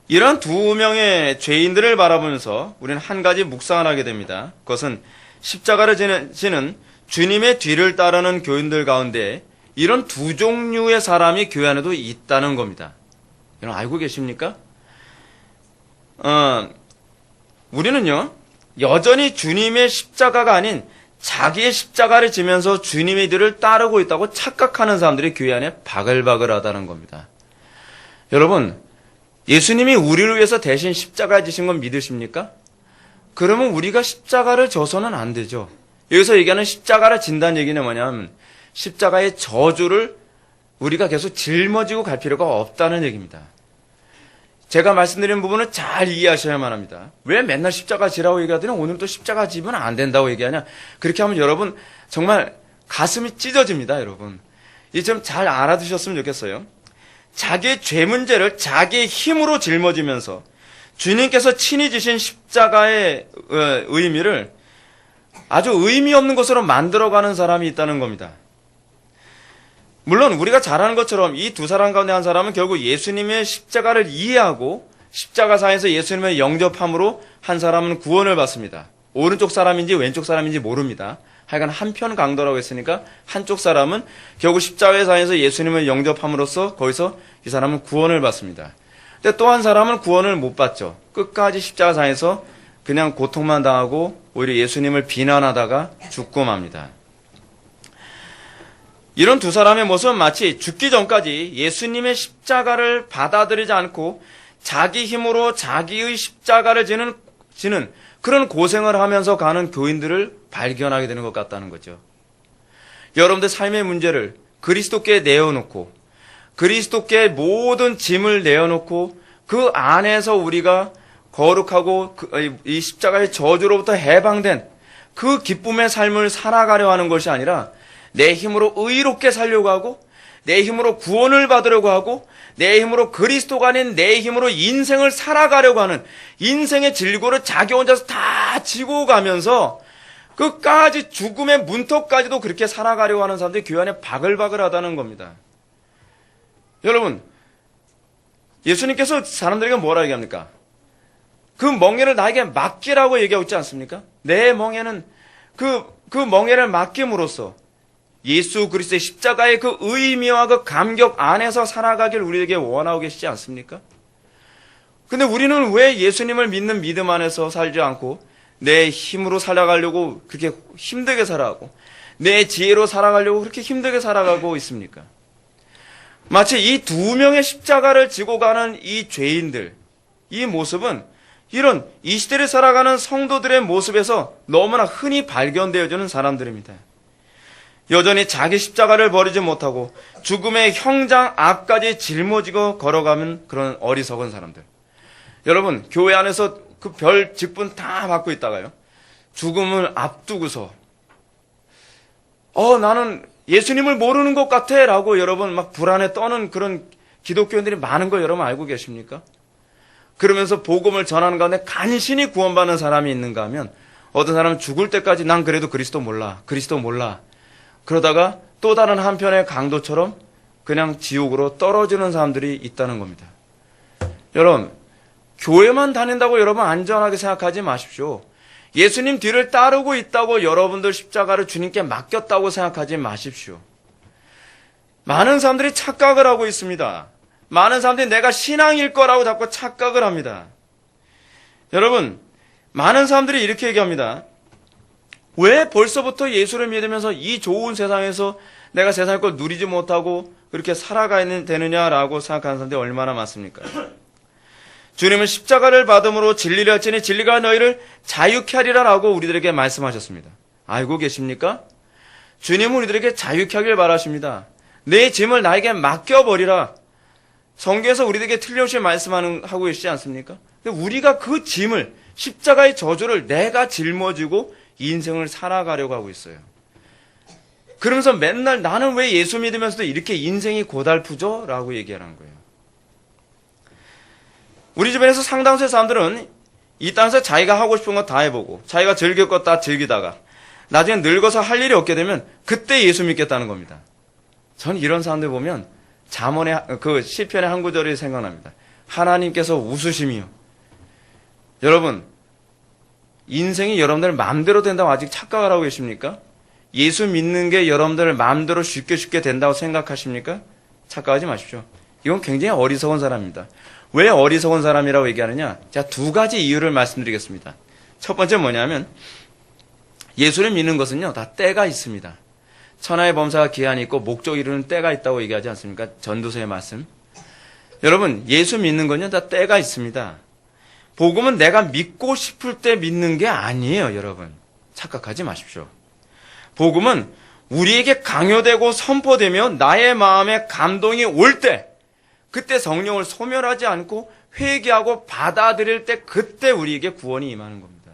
이런 두 명의 죄인들을 바라보면서 우리는 한 가지 묵상을 하게 됩니다. 그것은 십자가를 지는 주님의 뒤를 따르는 교인들 가운데 이런 두 종류의 사람이 교회 안에도 있다는 겁니다. 여러분 알고 계십니까? 우리는요, 여전히 주님의 십자가가 아닌 자기의 십자가를 지면서 주님의 뒤를 따르고 있다고 착각하는 사람들이 교회 안에 바글바글하다는 겁니다. 여러분, 예수님이 우리를 위해서 대신 십자가를 지신 건 믿으십니까? 그러면 우리가 십자가를 져서는 안 되죠. 여기서 얘기하는 십자가를 진다는 얘기는 뭐냐면 십자가의 저주를 우리가 계속 짊어지고 갈 필요가 없다는 얘기입니다. 제가 말씀드린 부분을 잘 이해하셔야만 합니다. 왜 맨날 십자가 지라고 얘기하더니 오늘 또 십자가 지면 안 된다고 얘기하냐? 그렇게 하면 여러분 정말 가슴이 찢어집니다, 여러분. 이 좀 잘 알아두셨으면 좋겠어요. 자기의 죄 문제를 자기의 힘으로 짊어지면서 주님께서 친히 지신 십자가의 의미를 아주 의미 없는 것으로 만들어가는 사람이 있다는 겁니다. 물론 우리가 잘 아는 것처럼 이 두 사람 가운데 한 사람은 결국 예수님의 십자가를 이해하고 십자가상에서 예수님을 영접함으로 한 사람은 구원을 받습니다. 오른쪽 사람인지 왼쪽 사람인지 모릅니다. 하여간 한편 강도라고 했으니까 한쪽 사람은 결국 십자가상에서 예수님을 영접함으로써 거기서 이 사람은 구원을 받습니다. 근데 또 한 사람은 구원을 못 받죠. 끝까지 십자가상에서 그냥 고통만 당하고 오히려 예수님을 비난하다가 죽고 맙니다. 이런 두 사람의 모습은 마치 죽기 전까지 예수님의 십자가를 받아들이지 않고 자기 힘으로 자기의 십자가를 지는 그런 고생을 하면서 가는 교인들을 발견하게 되는 것 같다는 거죠. 여러분들 삶의 문제를 그리스도께 내어놓고 그리스도께 모든 짐을 내어놓고 그 안에서 우리가 거룩하고 이 십자가의 저주로부터 해방된 그 기쁨의 삶을 살아가려 하는 것이 아니라 내 힘으로 의롭게 살려고 하고 내 힘으로 구원을 받으려고 하고 내 힘으로 그리스도가 아닌 내 힘으로 인생을 살아가려고 하는 인생의 질고를 자기 혼자서 다 지고 가면서 끝까지 죽음의 문턱까지도 그렇게 살아가려고 하는 사람들이 교회 안에 바글바글하다는 겁니다. 여러분, 예수님께서 사람들에게 뭐라 얘기합니까? 그 멍에를 나에게 맡기라고 얘기하고 있지 않습니까? 내 멍에는 그 멍에를 맡김으로써 예수 그리스도의 십자가의 그 의미와 그 감격 안에서 살아가길 우리에게 원하고 계시지 않습니까? 근데 우리는 왜 예수님을 믿는 믿음 안에서 살지 않고 내 힘으로 살아가려고 그렇게 힘들게 살아가고 내 지혜로 살아가려고 그렇게 힘들게 살아가고 있습니까? 마치 이 두 명의 십자가를 지고 가는 이 죄인들, 이 모습은 이런 이 시대를 살아가는 성도들의 모습에서 너무나 흔히 발견되어지는 사람들입니다. 여전히 자기 십자가를 버리지 못하고 죽음의 형장 앞까지 짊어지고 걸어가는 그런 어리석은 사람들. 여러분, 교회 안에서 그 별 직분 다 받고 있다가요. 죽음을 앞두고서 나는 예수님을 모르는 것 같아 라고 여러분 막 불안에 떠는 그런 기독교인들이 많은 거 여러분 알고 계십니까? 그러면서 복음을 전하는 가운데 간신히 구원받는 사람이 있는가 하면 어떤 사람은 죽을 때까지 난 그래도 그리스도 몰라. 그러다가 또 다른 한편의 강도처럼 그냥 지옥으로 떨어지는 사람들이 있다는 겁니다. 여러분, 교회만 다닌다고 여러분 안전하게 생각하지 마십시오. 예수님 뒤를 따르고 있다고 여러분들 십자가를 주님께 맡겼다고 생각하지 마십시오. 많은 사람들이 착각을 하고 있습니다. 많은 사람들이 내가 신앙일 거라고 자꾸 착각을 합니다. 여러분, 많은 사람들이 이렇게 얘기합니다. 왜 벌써부터 예수를 믿으면서 이 좋은 세상에서 내가 세상의 걸 누리지 못하고 그렇게 살아가야 되느냐라고 생각하는 사람들이 얼마나 많습니까? 주님은 십자가를 받음으로 진리를 할지니 진리가 너희를 자유케 하리라라고 우리들에게 말씀하셨습니다. 알고 계십니까? 주님은 우리들에게 자유케 하길 바라십니다. 내 짐을 나에게 맡겨버리라. 성경에서 우리들에게 틀림없이 말씀하고 계시지 않습니까? 근데 우리가 그 짐을, 십자가의 저주를 내가 짊어지고 인생을 살아가려고 하고 있어요. 그러면서 맨날 나는 왜 예수 믿으면서도 이렇게 인생이 고달프죠? 라고 얘기하는 거예요. 우리 주변에서 상당수의 사람들은 이 땅에서 자기가 하고 싶은 거 다 해보고 자기가 즐길 것 다 즐기다가 나중에 늙어서 할 일이 없게 되면 그때 예수 믿겠다는 겁니다. 전 이런 사람들 보면 잠언의 그 시편의 한 구절이 생각납니다. 하나님께서 웃으심이요. 여러분, 인생이 여러분들 마음대로 된다고 아직 착각을 하고 계십니까? 예수 믿는 게 여러분들 마음대로 쉽게 된다고 생각하십니까? 착각하지 마십시오. 이건 굉장히 어리석은 사람입니다. 왜 어리석은 사람이라고 얘기하느냐? 제가 두 가지 이유를 말씀드리겠습니다. 첫 번째 뭐냐면 예수를 믿는 것은요, 다 때가 있습니다. 천하의 범사가 기한이 있고 목적 이루는 때가 있다고 얘기하지 않습니까? 전도서의 말씀. 여러분, 예수 믿는 건요, 다 때가 있습니다. 복음은 내가 믿고 싶을 때 믿는 게 아니에요, 여러분. 착각하지 마십시오. 복음은 우리에게 강요되고 선포되며 나의 마음에 감동이 올 때, 그때 성령을 소멸하지 않고 회개하고 받아들일 때 그때 우리에게 구원이 임하는 겁니다.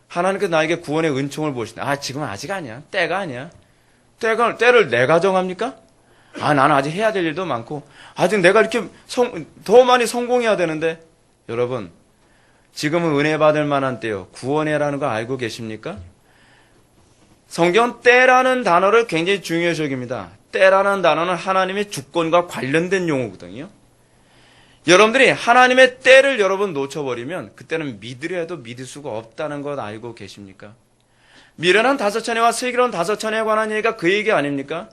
하나님께서 나에게 구원의 은총을 보시다. 지금은 아직 아니야. 때가 아니야. 때를 내가 정합니까? 나는 아직 해야 될 일도 많고 아직 내가 이렇게 더 많이 성공해야 되는데 여러분, 지금은 은혜 받을 만한 때요. 구원해라는 거 알고 계십니까? 성경은 때라는 단어를 굉장히 중요시 여깁니다. 때라는 단어는 하나님의 주권과 관련된 용어거든요. 여러분들이 하나님의 때를 여러분 놓쳐버리면 그때는 믿으려 해도 믿을 수가 없다는 것 알고 계십니까? 미련한 다섯차례와 슬기로운 다섯차례에 관한 얘기가 그 얘기 아닙니까?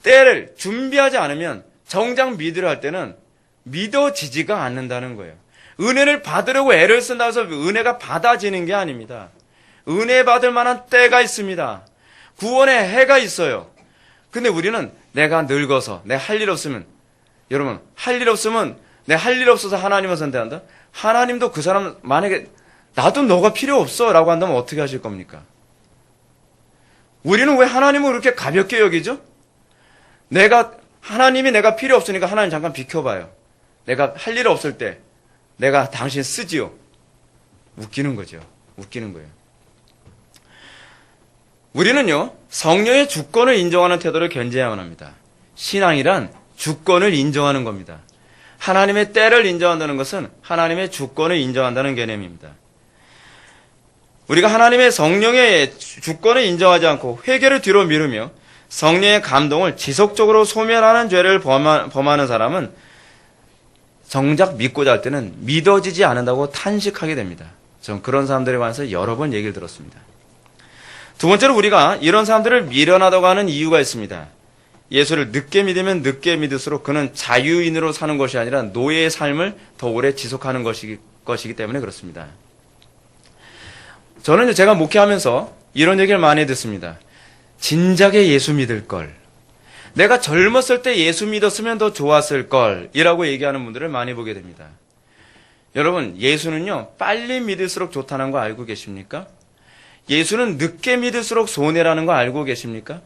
때를 준비하지 않으면 정작 믿으려 할 때는 믿어지지가 않는다는 거예요. 은혜를 받으려고 애를 쓴다고 해서 은혜가 받아지는 게 아닙니다. 은혜 받을 만한 때가 있습니다. 구원의 해가 있어요. 근데 우리는 내가 늙어서 내 할 일 없으면, 여러분, 할 일 없으면 내 할 일 없어서 하나님을 선택한다? 하나님도 그 사람 만약에 나도 너가 필요 없어 라고 한다면 어떻게 하실 겁니까? 우리는 왜 하나님을 그렇게 가볍게 여기죠? 하나님이 내가 필요 없으니까 하나님 잠깐 비켜봐요. 내가 할 일 없을 때 내가 당신 쓰지요. 웃기는 거죠. 웃기는 거예요. 우리는요, 성령의 주권을 인정하는 태도를 견지해야만 합니다. 신앙이란 주권을 인정하는 겁니다. 하나님의 때를 인정한다는 것은 하나님의 주권을 인정한다는 개념입니다. 우리가 하나님의 성령의 주권을 인정하지 않고 회개를 뒤로 미루며 성령의 감동을 지속적으로 소멸하는 죄를 범하는 사람은 정작 믿고자 할 때는 믿어지지 않는다고 탄식하게 됩니다. 전 그런 사람들에 관해서 여러 번 얘기를 들었습니다. 두 번째로 우리가 이런 사람들을 미련하다고 하는 이유가 있습니다. 예수를 늦게 믿으면 늦게 믿을수록 그는 자유인으로 사는 것이 아니라 노예의 삶을 더 오래 지속하는 것이기 때문에 그렇습니다. 저는 제가 목회하면서 이런 얘기를 많이 듣습니다. 진작에 예수 믿을 걸. 내가 젊었을 때 예수 믿었으면 더 좋았을 걸. 이라고 얘기하는 분들을 많이 보게 됩니다. 여러분, 예수는요, 빨리 믿을수록 좋다는 거 알고 계십니까? 예수는 늦게 믿을수록 손해라는 거 알고 계십니까?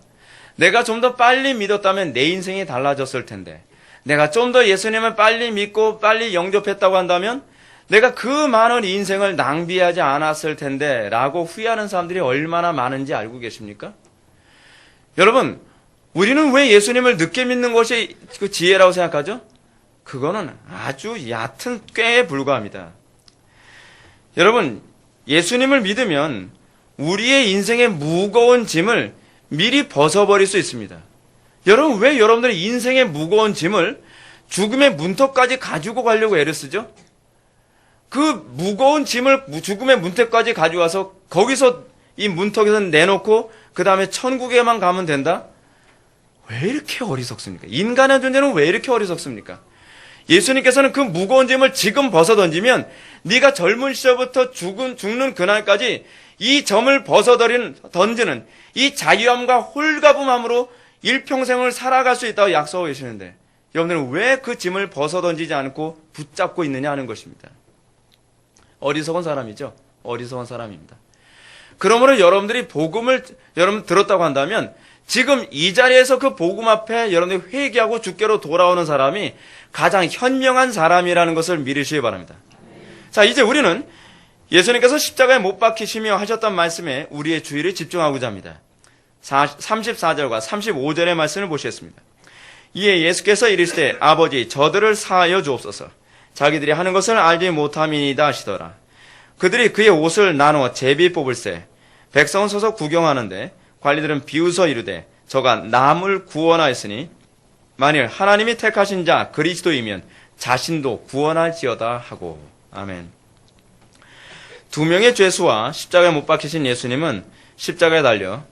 내가 좀 더 빨리 믿었다면 내 인생이 달라졌을 텐데, 내가 좀 더 예수님을 빨리 믿고 빨리 영접했다고 한다면 내가 그 많은 인생을 낭비하지 않았을 텐데 라고 후회하는 사람들이 얼마나 많은지 알고 계십니까? 여러분, 우리는 왜 예수님을 늦게 믿는 것이 그 지혜라고 생각하죠? 그거는 아주 얕은 꾀에 불과합니다. 여러분, 예수님을 믿으면 우리의 인생의 무거운 짐을 미리 벗어버릴 수 있습니다. 여러분, 왜 여러분들의 인생의 무거운 짐을 죽음의 문턱까지 가지고 가려고 애를 쓰죠? 그 무거운 짐을 죽음의 문턱까지 가져와서 거기서 이 문턱에서 내놓고 그 다음에 천국에만 가면 된다? 왜 이렇게 어리석습니까? 인간의 존재는 왜 이렇게 어리석습니까? 예수님께서는 그 무거운 짐을 지금 벗어던지면 네가 젊은 시절부터 죽는 그날까지 이 점을 던지는 이 자유함과 홀가분함으로 일평생을 살아갈 수 있다고 약속하고 계시는데 여러분들은 왜 그 짐을 벗어던지지 않고 붙잡고 있느냐 하는 것입니다. 어리석은 사람이죠. 어리석은 사람입니다. 그러므로 여러분들이 복음을 여러분 들었다고 한다면 지금 이 자리에서 그 복음 앞에 여러분들이 회개하고 주께로 돌아오는 사람이 가장 현명한 사람이라는 것을 믿으시기 바랍니다. 자, 이제 우리는 예수님께서 십자가에 못 박히시며 하셨던 말씀에 우리의 주의를 집중하고자 합니다. 34절과 35절의 말씀을 보시겠습니다. 이에 예수께서 이르시되 아버지 저들을 사하여 주옵소서. 자기들이 하는 것을 알지 못함이니이다 하시더라. 그들이 그의 옷을 나누어 제비 뽑을세. 백성은 서서 구경하는데 관리들은 비웃어 이르되 저가 남을 구원하였으니 만일 하나님이 택하신 자 그리스도이면 자신도 구원할지어다 하고. 아멘. 두 명의 죄수와 십자가에 못 박히신 예수님은 십자가에 달려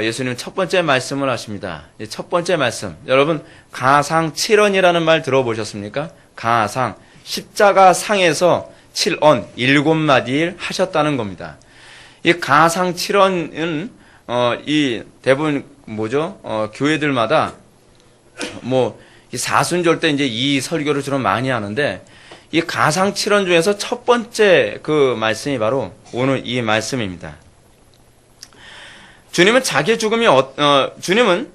예수님 첫 번째 말씀을 하십니다. 첫 번째 말씀, 여러분 가상 7언이라는 말 들어보셨습니까? 가상, 십자가 상에서 7언, 7마디를 하셨다는 겁니다. 이 가상 7언은 이 대부분 뭐죠? 교회들마다 이 사순절 때 이제 이 설교를 주로 많이 하는데 이 가상 7언 중에서 첫 번째 그 말씀이 바로 오늘 이 말씀입니다. 주님은 자기의 죽음이 주님은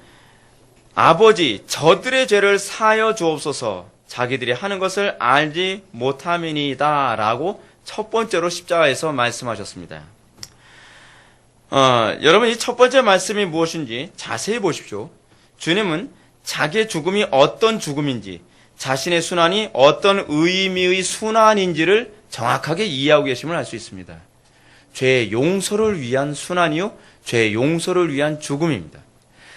아버지 저들의 죄를 사하여 주옵소서. 자기들이 하는 것을 알지 못함이니이다 라고 첫 번째로 십자가에서 말씀하셨습니다. 여러분 이 첫 번째 말씀이 무엇인지 자세히 보십시오. 주님은 자기의 죽음이 어떤 죽음인지 자신의 순환이 어떤 의미의 순환인지를 정확하게 이해하고 계심을 알 수 있습니다. 죄의 용서를 위한 순환이요 죄의 용서를 위한 죽음입니다.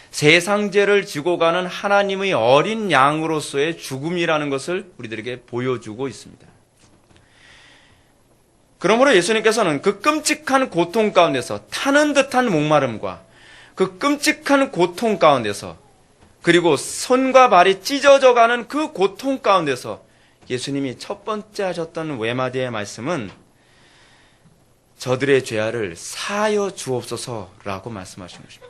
세상 죄를 지고 가는 하나님의 어린 양으로서의 죽음이라는 것을 우리들에게 보여주고 있습니다. 그러므로 예수님께서는 그 끔찍한 고통 가운데서 타는 듯한 목마름과 그 끔찍한 고통 가운데서 그리고 손과 발이 찢어져 가는 그 고통 가운데서 예수님이 첫 번째 하셨던 외마디의 말씀은 저들의 죄악을 사하여 주옵소서라고 말씀하신 것입니다.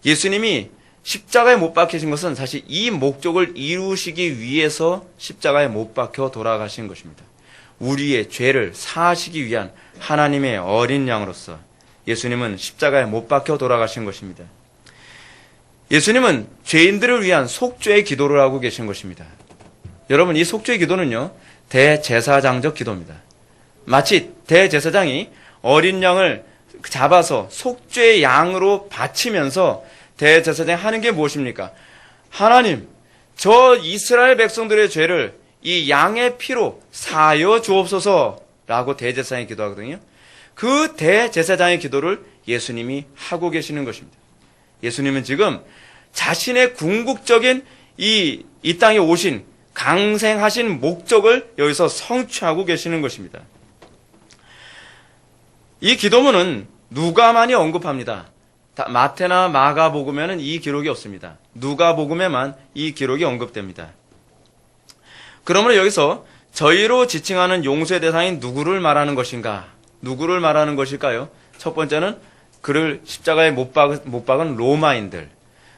예수님이 십자가에 못 박히신 것은 사실 이 목적을 이루시기 위해서 십자가에 못 박혀 돌아가신 것입니다. 우리의 죄를 사하시기 위한 하나님의 어린 양으로서 예수님은 십자가에 못 박혀 돌아가신 것입니다. 예수님은 죄인들을 위한 속죄의 기도를 하고 계신 것입니다. 여러분 이 속죄의 기도는요 대제사장적 기도입니다. 마치 대제사장이 어린 양을 잡아서 속죄의 양으로 바치면서 대제사장이 하는 게 무엇입니까? 하나님, 저 이스라엘 백성들의 죄를 이 양의 피로 사하여 주옵소서라고 대제사장이 기도하거든요. 그 대제사장의 기도를 예수님이 하고 계시는 것입니다. 예수님은 지금 자신의 궁극적인 이 땅에 오신 강생하신 목적을 여기서 성취하고 계시는 것입니다. 이 기도문은 누가만이 언급합니다. 마태나 마가복음에는 이 기록이 없습니다. 누가복음에만 이 기록이 언급됩니다. 그러므로 여기서 저희로 지칭하는 용서의 대상인 누구를 말하는 것인가? 누구를 말하는 것일까요? 첫 번째는 그를 십자가에 못 박은 로마인들,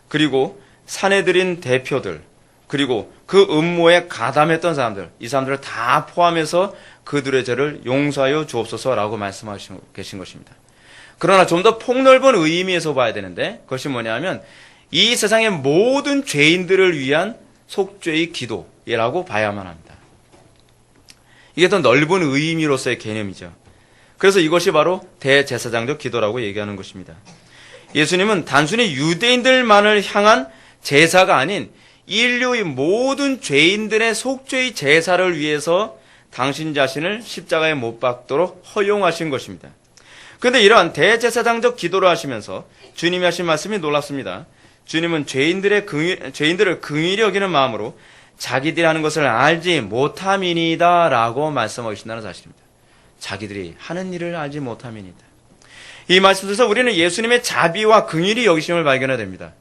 그리고 사내들인 대표들, 그리고 그 음모에 가담했던 사람들, 이 사람들을 다 포함해서 그들의 죄를 용서하여 주옵소서라고 말씀하시고 계신 것입니다. 그러나 좀 더 폭넓은 의미에서 봐야 되는데 그것이 뭐냐면 이 세상의 모든 죄인들을 위한 속죄의 기도라고 봐야만 합니다. 이게 더 넓은 의미로서의 개념이죠. 그래서 이것이 바로 대제사장적 기도라고 얘기하는 것입니다. 예수님은 단순히 유대인들만을 향한 제사가 아닌 인류의 모든 죄인들의 속죄의 제사를 위해서 당신 자신을 십자가에 못 박도록 허용하신 것입니다. 그런데 이러한 대제사장적 기도를 하시면서 주님이 하신 말씀이 놀랍습니다. 주님은 죄인들을 긍휼히 여기는 마음으로 자기들이 하는 것을 알지 못함이니이다 라고 말씀하신다는 사실입니다. 자기들이 하는 일을 알지 못함이니이다. 이 말씀에서 우리는 예수님의 자비와 긍휼히 여기심을 발견해야 됩니다.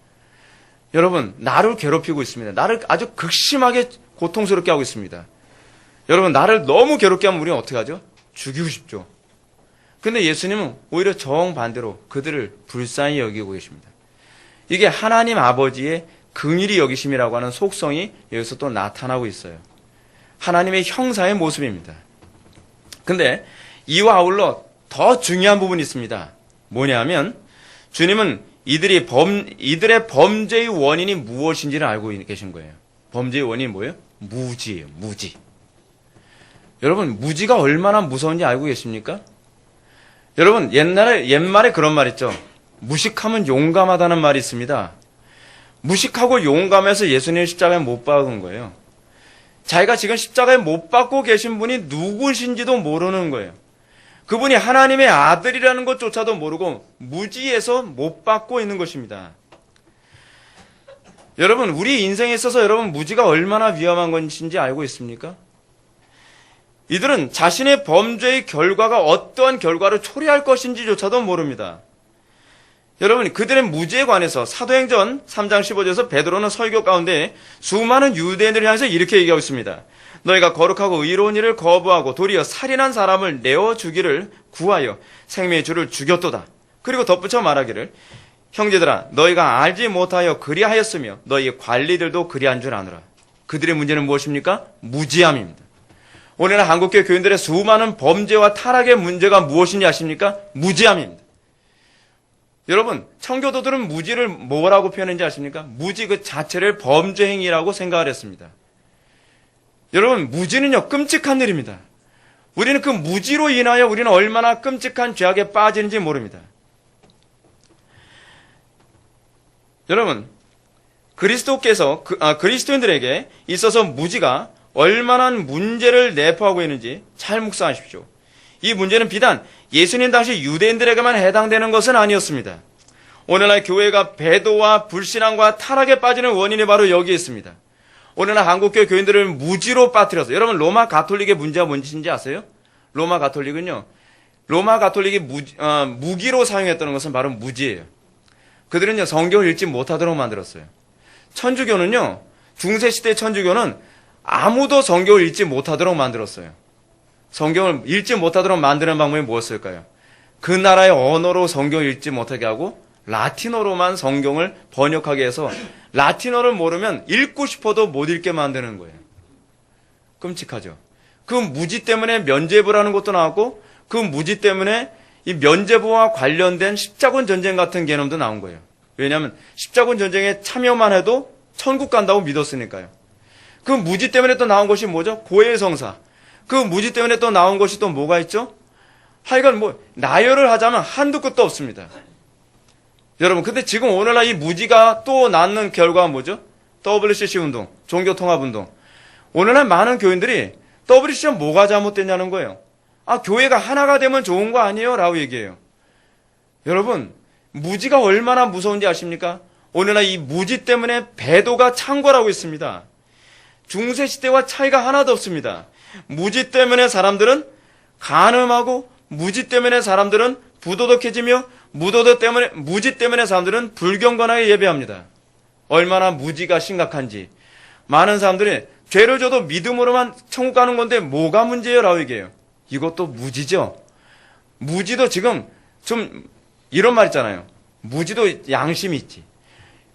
여러분, 나를 괴롭히고 있습니다. 나를 아주 극심하게 고통스럽게 하고 있습니다. 여러분, 나를 너무 괴롭게 하면 우리는 어떻게 하죠? 죽이고 싶죠. 근데 예수님은 오히려 정반대로 그들을 불쌍히 여기고 계십니다. 이게 하나님 아버지의 긍휼히 여기심이라고 하는 속성이 여기서 또 나타나고 있어요. 하나님의 형사의 모습입니다. 근데 이와 아울러 더 중요한 부분이 있습니다. 뭐냐면 주님은 이들의 범죄의 원인이 무엇인지를 알고 계신 거예요. 범죄의 원인이 뭐예요? 무지예요. 무지. 여러분, 무지가 얼마나 무서운지 알고 계십니까? 여러분, 옛말에 그런 말 있죠. 무식하면 용감하다는 말이 있습니다. 무식하고 용감해서 예수님 십자가에 못 박은 거예요. 자기가 지금 십자가에 못 박고 계신 분이 누구신지도 모르는 거예요. 그분이 하나님의 아들이라는 것조차도 모르고 무지해서 못 박고 있는 것입니다. 여러분, 우리 인생에 있어서 여러분 무지가 얼마나 위험한 것인지 알고 있습니까? 이들은 자신의 범죄의 결과가 어떠한 결과를 초래할 것인지조차도 모릅니다. 여러분, 그들의 무지에 관해서 사도행전 3장 15절에서 베드로는 설교 가운데 수많은 유대인들을 향해서 이렇게 얘기하고 있습니다. 너희가 거룩하고 의로운 일을 거부하고 도리어 살인한 사람을 내어 주기를 구하여 생명의 주를 죽였도다. 그리고 덧붙여 말하기를 형제들아 너희가 알지 못하여 그리하였으며 너희의 관리들도 그리한 줄 아노라. 그들의 문제는 무엇입니까? 무지함입니다. 오늘날 한국교회 교인들의 수많은 범죄와 타락의 문제가 무엇인지 아십니까? 무지함입니다. 여러분, 청교도들은 무지를 뭐라고 표현했는지 아십니까? 무지 그 자체를 범죄 행위라고 생각을 했습니다. 여러분, 무지는요, 끔찍한 일입니다. 우리는 그 무지로 인하여 우리는 얼마나 끔찍한 죄악에 빠지는지 모릅니다. 여러분, 그리스도인들에게 있어서 무지가 얼마나 문제를 내포하고 있는지 잘 묵상하십시오. 이 문제는 비단 예수님 당시 유대인들에게만 해당되는 것은 아니었습니다. 오늘날 교회가 배도와 불신앙과 타락에 빠지는 원인이 바로 여기에 있습니다. 오늘날 한국교회 교인들을 무지로 빠뜨려서, 여러분 로마 가톨릭의 문제가 뭔지 아세요? 로마 가톨릭이 무기로 사용했던 것은 바로 무지예요. 그들은요 성경을 읽지 못하도록 만들었어요. 천주교는요, 중세시대 천주교는 아무도 성경을 읽지 못하도록 만들었어요. 성경을 읽지 못하도록 만드는 방법이 무엇일까요? 그 나라의 언어로 성경을 읽지 못하게 하고 라틴어로만 성경을 번역하게 해서 라틴어를 모르면 읽고 싶어도 못 읽게 만드는 거예요. 끔찍하죠. 그 무지 때문에 면죄부라는 것도 나왔고 그 무지 때문에 이 면죄부와 관련된 십자군 전쟁 같은 개념도 나온 거예요. 왜냐하면 십자군 전쟁에 참여만 해도 천국 간다고 믿었으니까요. 그 무지 때문에 또 나온 것이 뭐죠? 고해성사. 그 무지 때문에 또 나온 것이 또 뭐가 있죠? 하여간 나열을 하자면 한두 끝도 없습니다. 여러분, 근데 지금 오늘날 이 무지가 또 낳는 결과가 뭐죠? WCC 운동, 종교통합운동. 오늘날 많은 교인들이 WCC가 뭐가 잘못됐냐는 거예요. 아, 교회가 하나가 되면 좋은 거 아니에요? 라고 얘기해요. 여러분, 무지가 얼마나 무서운지 아십니까? 오늘날 이 무지 때문에 배도가 창궐하고 있습니다. 중세시대와 차이가 하나도 없습니다. 무지 때문에 사람들은 간음하고, 무지 때문에 사람들은 부도덕해지며, 무지 때문에 사람들은 불경건하게 예배합니다. 얼마나 무지가 심각한지. 많은 사람들이 죄를 져도 믿음으로만 천국 가는 건데 뭐가 문제예요? 라고 얘기해요. 이것도 무지죠. 무지도 지금 좀 이런 말 있잖아요. 무지도 양심이 있지.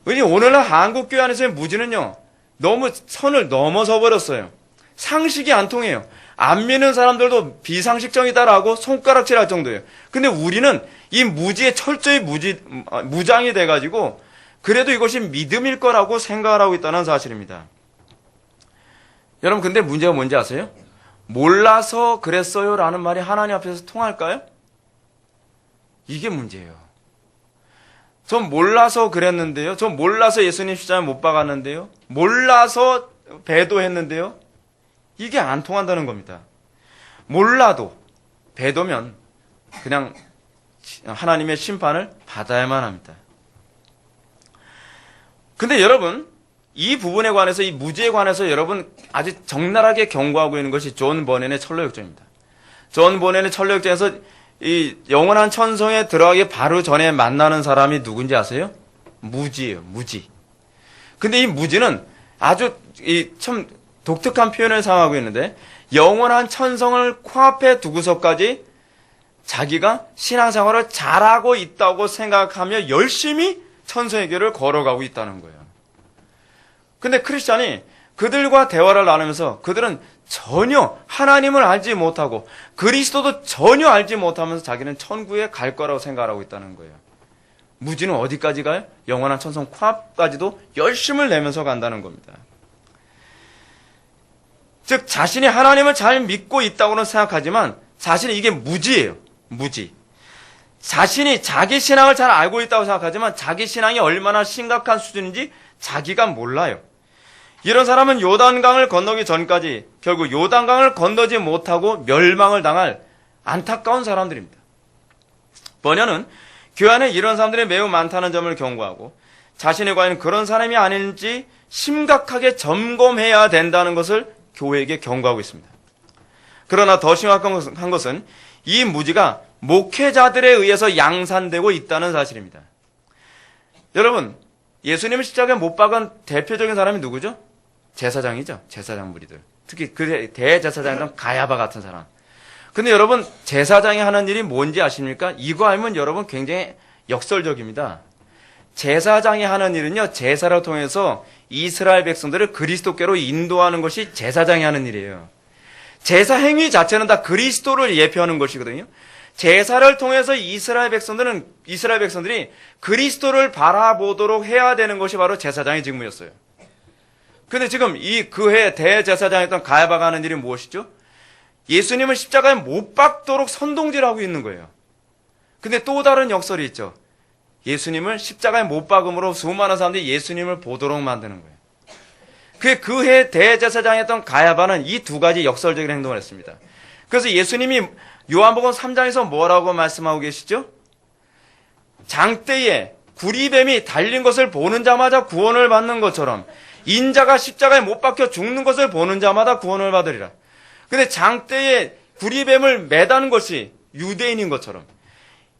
오늘날 한국교회 안에서의 무지는요, 너무 선을 넘어서 버렸어요. 상식이 안 통해요. 안 믿는 사람들도 비상식적이다라고 손가락질할 정도예요. 근데 우리는 이 무지에 철저히 무장이 돼가지고 그래도 이것이 믿음일 거라고 생각을 하고 있다는 사실입니다. 여러분, 근데 문제가 뭔지 아세요? 몰라서 그랬어요 라는 말이 하나님 앞에서 통할까요? 이게 문제예요. 전 몰라서 그랬는데요. 전 몰라서 예수님 십자가에 못 박았는데요. 몰라서 배도했는데요. 이게 안 통한다는 겁니다. 몰라도 배도면 그냥 하나님의 심판을 받아야만 합니다. 근데 여러분, 이 부분에 관해서, 이 무지에 관해서 여러분 아주 적나라하게 경고하고 있는 것이 존 버넨의 철로역정입니다. 존 버넨의 철로역정에서 이 영원한 천성에 들어가기 바로 전에 만나는 사람이 누군지 아세요? 무지예요, 무지. 근데 이 무지는 아주 참 독특한 표현을 사용하고 있는데, 영원한 천성을 코앞에 두고서까지 자기가 신앙생활을 잘하고 있다고 생각하며 열심히 천성의 길을 걸어가고 있다는 거예요. 근데 크리스찬이 그들과 대화를 나누면서 그들은 전혀 하나님을 알지 못하고 그리스도도 전혀 알지 못하면서 자기는 천국에 갈 거라고 생각하고 있다는 거예요. 무지는 어디까지 가요? 영원한 천성 코앞까지도 열심을 내면서 간다는 겁니다. 즉 자신이 하나님을 잘 믿고 있다고는 생각하지만 사실은 이게 무지예요. 무지. 자신이 자기 신앙을 잘 알고 있다고 생각하지만 자기 신앙이 얼마나 심각한 수준인지 자기가 몰라요. 이런 사람은 요단강을 건너기 전까지 결국 요단강을 건너지 못하고 멸망을 당할 안타까운 사람들입니다. 번연은 교회 안에 이런 사람들이 매우 많다는 점을 경고하고 자신이 과연 그런 사람이 아닌지 심각하게 점검해야 된다는 것을 교회에게 경고하고 있습니다. 그러나 더 심각한 것은 이 무지가 목회자들에 의해서 양산되고 있다는 사실입니다. 여러분, 예수님을 십자가에 못 박은 대표적인 사람이 누구죠? 제사장이죠. 제사장 무리들. 특히 그 대제사장이던 가야바 같은 사람. 근데 여러분, 제사장이 하는 일이 뭔지 아십니까? 이거 알면 여러분 굉장히 역설적입니다. 제사장이 하는 일은요, 제사를 통해서 이스라엘 백성들을 그리스도께로 인도하는 것이 제사장이 하는 일이에요. 제사 행위 자체는 다 그리스도를 예표하는 것이거든요. 제사를 통해서 이스라엘 백성들이 그리스도를 바라보도록 해야 되는 것이 바로 제사장의 직무였어요. 근데 지금 이 그해 대제사장이었던 가야바가 하는 일이 무엇이죠? 예수님을 십자가에 못 박도록 선동질하고 있는 거예요. 근데 또 다른 역설이 있죠. 예수님을 십자가에 못 박음으로 수많은 사람들이 예수님을 보도록 만드는 거예요. 그해 대제사장이었던 가야바는 이 두 가지 역설적인 행동을 했습니다. 그래서 예수님이 요한복음 3장에서 뭐라고 말씀하고 계시죠? 장대에 구리뱀이 달린 것을 보는 자마다 구원을 받는 것처럼 인자가 십자가에 못 박혀 죽는 것을 보는 자마다 구원을 받으리라. 근데 장대에 구리뱀을 매다는 것이 유대인인 것처럼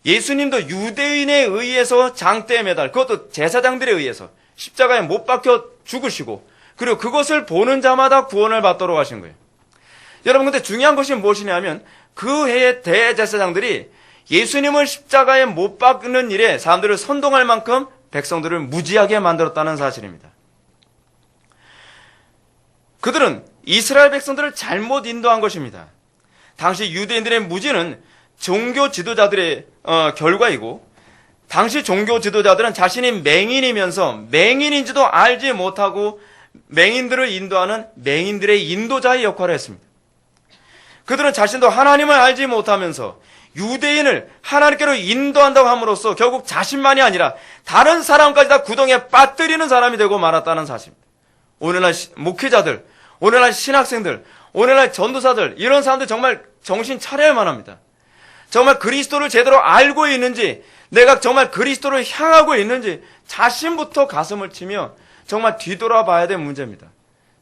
예수님도 유대인에 의해서 장대에 매달, 그것도 제사장들에 의해서 십자가에 못 박혀 죽으시고 그리고 그것을 보는 자마다 구원을 받도록 하신 거예요. 여러분, 근데 중요한 것이 무엇이냐면 그 해의 대제사장들이 예수님을 십자가에 못 박는 일에 사람들을 선동할 만큼 백성들을 무지하게 만들었다는 사실입니다. 그들은 이스라엘 백성들을 잘못 인도한 것입니다. 당시 유대인들의 무지는 종교 지도자들의 결과이고 당시 종교 지도자들은 자신이 맹인이면서 맹인인지도 알지 못하고 맹인들을 인도하는 맹인들의 인도자의 역할을 했습니다. 그들은 자신도 하나님을 알지 못하면서 유대인을 하나님께로 인도한다고 함으로써 결국 자신만이 아니라 다른 사람까지 다 구덩이에 빠뜨리는 사람이 되고 말았다는 사실입니다. 오늘날 목회자들, 오늘날 신학생들, 오늘날 전도사들, 이런 사람들 정말 정신 차려야만 합니다. 정말 그리스도를 제대로 알고 있는지, 내가 정말 그리스도를 향하고 있는지 자신부터 가슴을 치며 정말 뒤돌아봐야 될 문제입니다.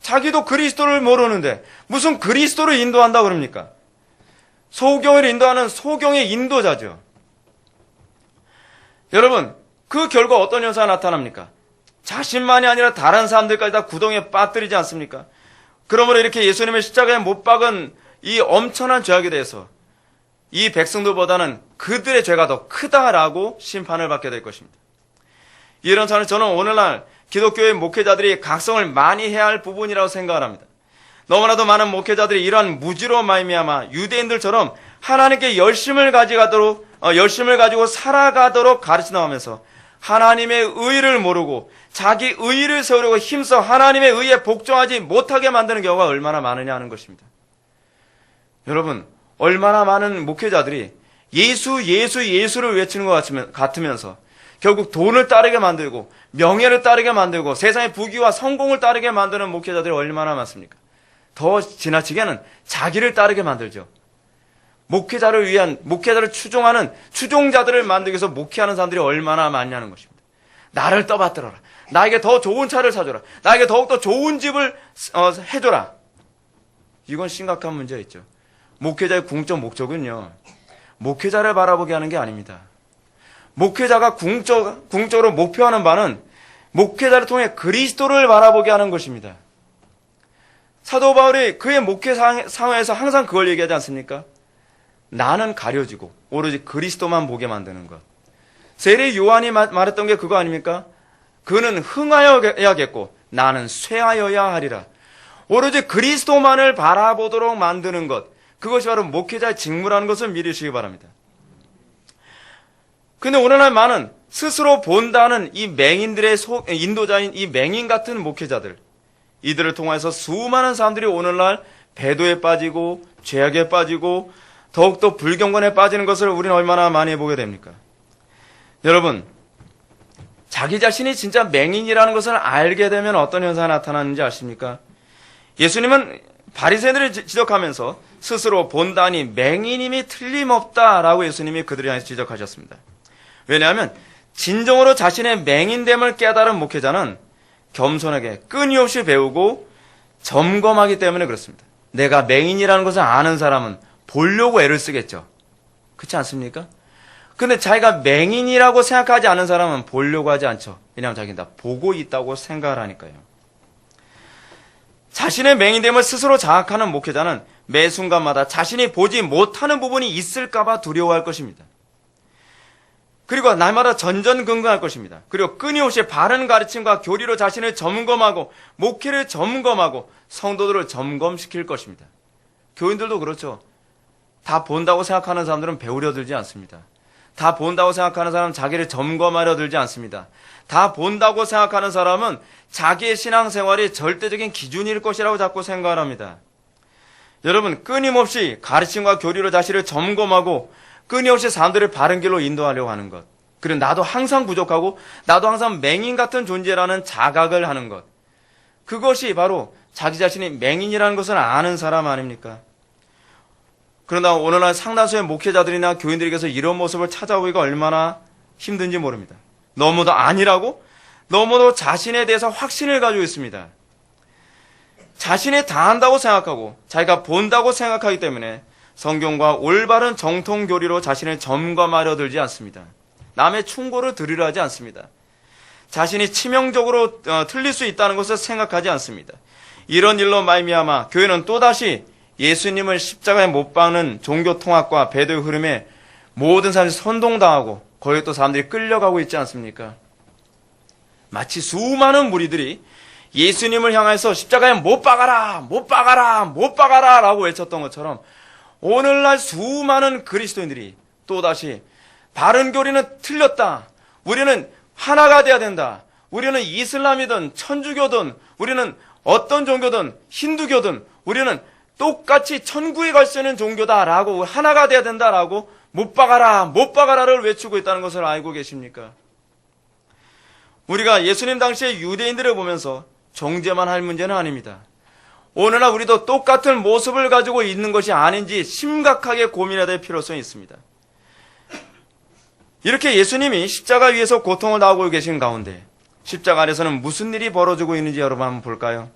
자기도 그리스도를 모르는데 무슨 그리스도를 인도한다 그럽니까? 소경을 인도하는 소경의 인도자죠. 여러분, 그 결과 어떤 현상이 나타납니까? 자신만이 아니라 다른 사람들까지 다 구덩이에 빠뜨리지 않습니까? 그러므로 이렇게 예수님의 십자가에 못 박은 이 엄청난 죄악에 대해서 이 백성들보다는 그들의 죄가 더 크다라고 심판을 받게 될 것입니다. 이런 차원에서 저는 오늘날 기독교의 목회자들이 각성을 많이 해야 할 부분이라고 생각을 합니다. 너무나도 많은 목회자들이 이러한 무지로 말미암아 유대인들처럼 하나님께 열심을 가지고 살아가도록 가르쳐 나가면서 하나님의 의를 모르고 자기 의를 세우려고 힘써 하나님의 의에 복종하지 못하게 만드는 경우가 얼마나 많으냐 하는 것입니다. 여러분, 얼마나 많은 목회자들이 예수, 예수, 예수를 외치는 것 같으면서 결국 돈을 따르게 만들고 명예를 따르게 만들고 세상의 부귀와 성공을 따르게 만드는 목회자들이 얼마나 많습니까? 더 지나치게는 자기를 따르게 만들죠. 목회자를 추종하는 추종자들을 만들기 위해서 목회하는 사람들이 얼마나 많냐는 것입니다. 나를 떠받들어라. 나에게 더 좋은 차를 사줘라. 나에게 더욱더 좋은 집을 해줘라. 이건 심각한 문제가 있죠. 목회자의 궁적 목적은요, 목회자를 바라보게 하는 게 아닙니다. 목회자가 궁적으로 목표하는 바는 목회자를 통해 그리스도를 바라보게 하는 것입니다. 사도 바울이 그의 목회 상회에서 항상 그걸 얘기하지 않습니까? 나는 가려지고 오로지 그리스도만 보게 만드는 것. 세례 요한이 말했던 게 그거 아닙니까? 그는 흥하여야겠고 나는 쇠하여야 하리라. 오로지 그리스도만을 바라보도록 만드는 것. 그것이 바로 목회자의 직무라는 것을 믿으시기 바랍니다. 근데 오늘날 많은 스스로 본다는 이 맹인들의 인도자인 이 맹인 같은 목회자들, 이들을 통해서 수많은 사람들이 오늘날 배도에 빠지고 죄악에 빠지고 더욱더 불경건에 빠지는 것을 우리는 얼마나 많이 보게 됩니까? 여러분, 자기 자신이 진짜 맹인이라는 것을 알게 되면 어떤 현상이 나타나는지 아십니까? 예수님은 바리새인들을 지적하면서 스스로 본다니 맹인임이 틀림없다라고 예수님이 그들을 향해서 지적하셨습니다. 왜냐하면 진정으로 자신의 맹인됨을 깨달은 목회자는 겸손하게 끊임없이 배우고 점검하기 때문에 그렇습니다. 내가 맹인이라는 것을 아는 사람은 보려고 애를 쓰겠죠. 그렇지 않습니까? 근데 자기가 맹인이라고 생각하지 않은 사람은 보려고 하지 않죠. 왜냐하면 자기는 다 보고 있다고 생각을 하니까요. 자신의 맹인됨을 스스로 자학하는 목회자는 매 순간마다 자신이 보지 못하는 부분이 있을까봐 두려워할 것입니다. 그리고 날마다 전전긍긍할 것입니다. 그리고 끊임없이 바른 가르침과 교리로 자신을 점검하고 목회를 점검하고 성도들을 점검시킬 것입니다. 교인들도 그렇죠. 다 본다고 생각하는 사람들은 배우려 들지 않습니다. 다 본다고 생각하는 사람은 자기를 점검하려 들지 않습니다. 다 본다고 생각하는 사람은 자기의 신앙생활이 절대적인 기준일 것이라고 자꾸 생각을 합니다. 여러분, 끊임없이 가르침과 교리로 자신을 점검하고 끊임없이 사람들을 바른 길로 인도하려고 하는 것. 그리고 나도 항상 부족하고 나도 항상 맹인 같은 존재라는 자각을 하는 것. 그것이 바로 자기 자신이 맹인이라는 것을 아는 사람 아닙니까? 그러나 오늘날 상당수의 목회자들이나 교인들에게서 이런 모습을 찾아오기가 얼마나 힘든지 모릅니다. 너무도 아니라고? 너무도 자신에 대해서 확신을 가지고 있습니다. 자신이 다 한다고 생각하고 자기가 본다고 생각하기 때문에 성경과 올바른 정통교리로 자신을 점검하려 들지 않습니다. 남의 충고를 들으려 하지 않습니다. 자신이 치명적으로 틀릴 수 있다는 것을 생각하지 않습니다. 이런 일로 말미암아 교회는 또다시 예수님을 십자가에 못 박는 종교통합과 배도의 흐름에 모든 사람이 선동당하고 거기에 또 사람들이 끌려가고 있지 않습니까? 마치 수많은 무리들이 예수님을 향해서 십자가에 못 박아라, 못 박아라, 못 박아라 라고 외쳤던 것처럼 오늘날 수많은 그리스도인들이 또다시 바른 교리는 틀렸다. 우리는 하나가 돼야 된다. 우리는 이슬람이든 천주교든 우리는 어떤 종교든 힌두교든 우리는 똑같이 천국에 갈 수 있는 종교다라고 하나가 돼야 된다라고 못 박아라, 못 박아라를 외치고 있다는 것을 알고 계십니까? 우리가 예수님 당시의 유대인들을 보면서 정죄만 할 문제는 아닙니다. 오늘날 우리도 똑같은 모습을 가지고 있는 것이 아닌지 심각하게 고민해야 될 필요성이 있습니다. 이렇게 예수님이 십자가 위에서 고통을 당하고 계신 가운데 십자가 아래서는 무슨 일이 벌어지고 있는지 여러분 한번 볼까요?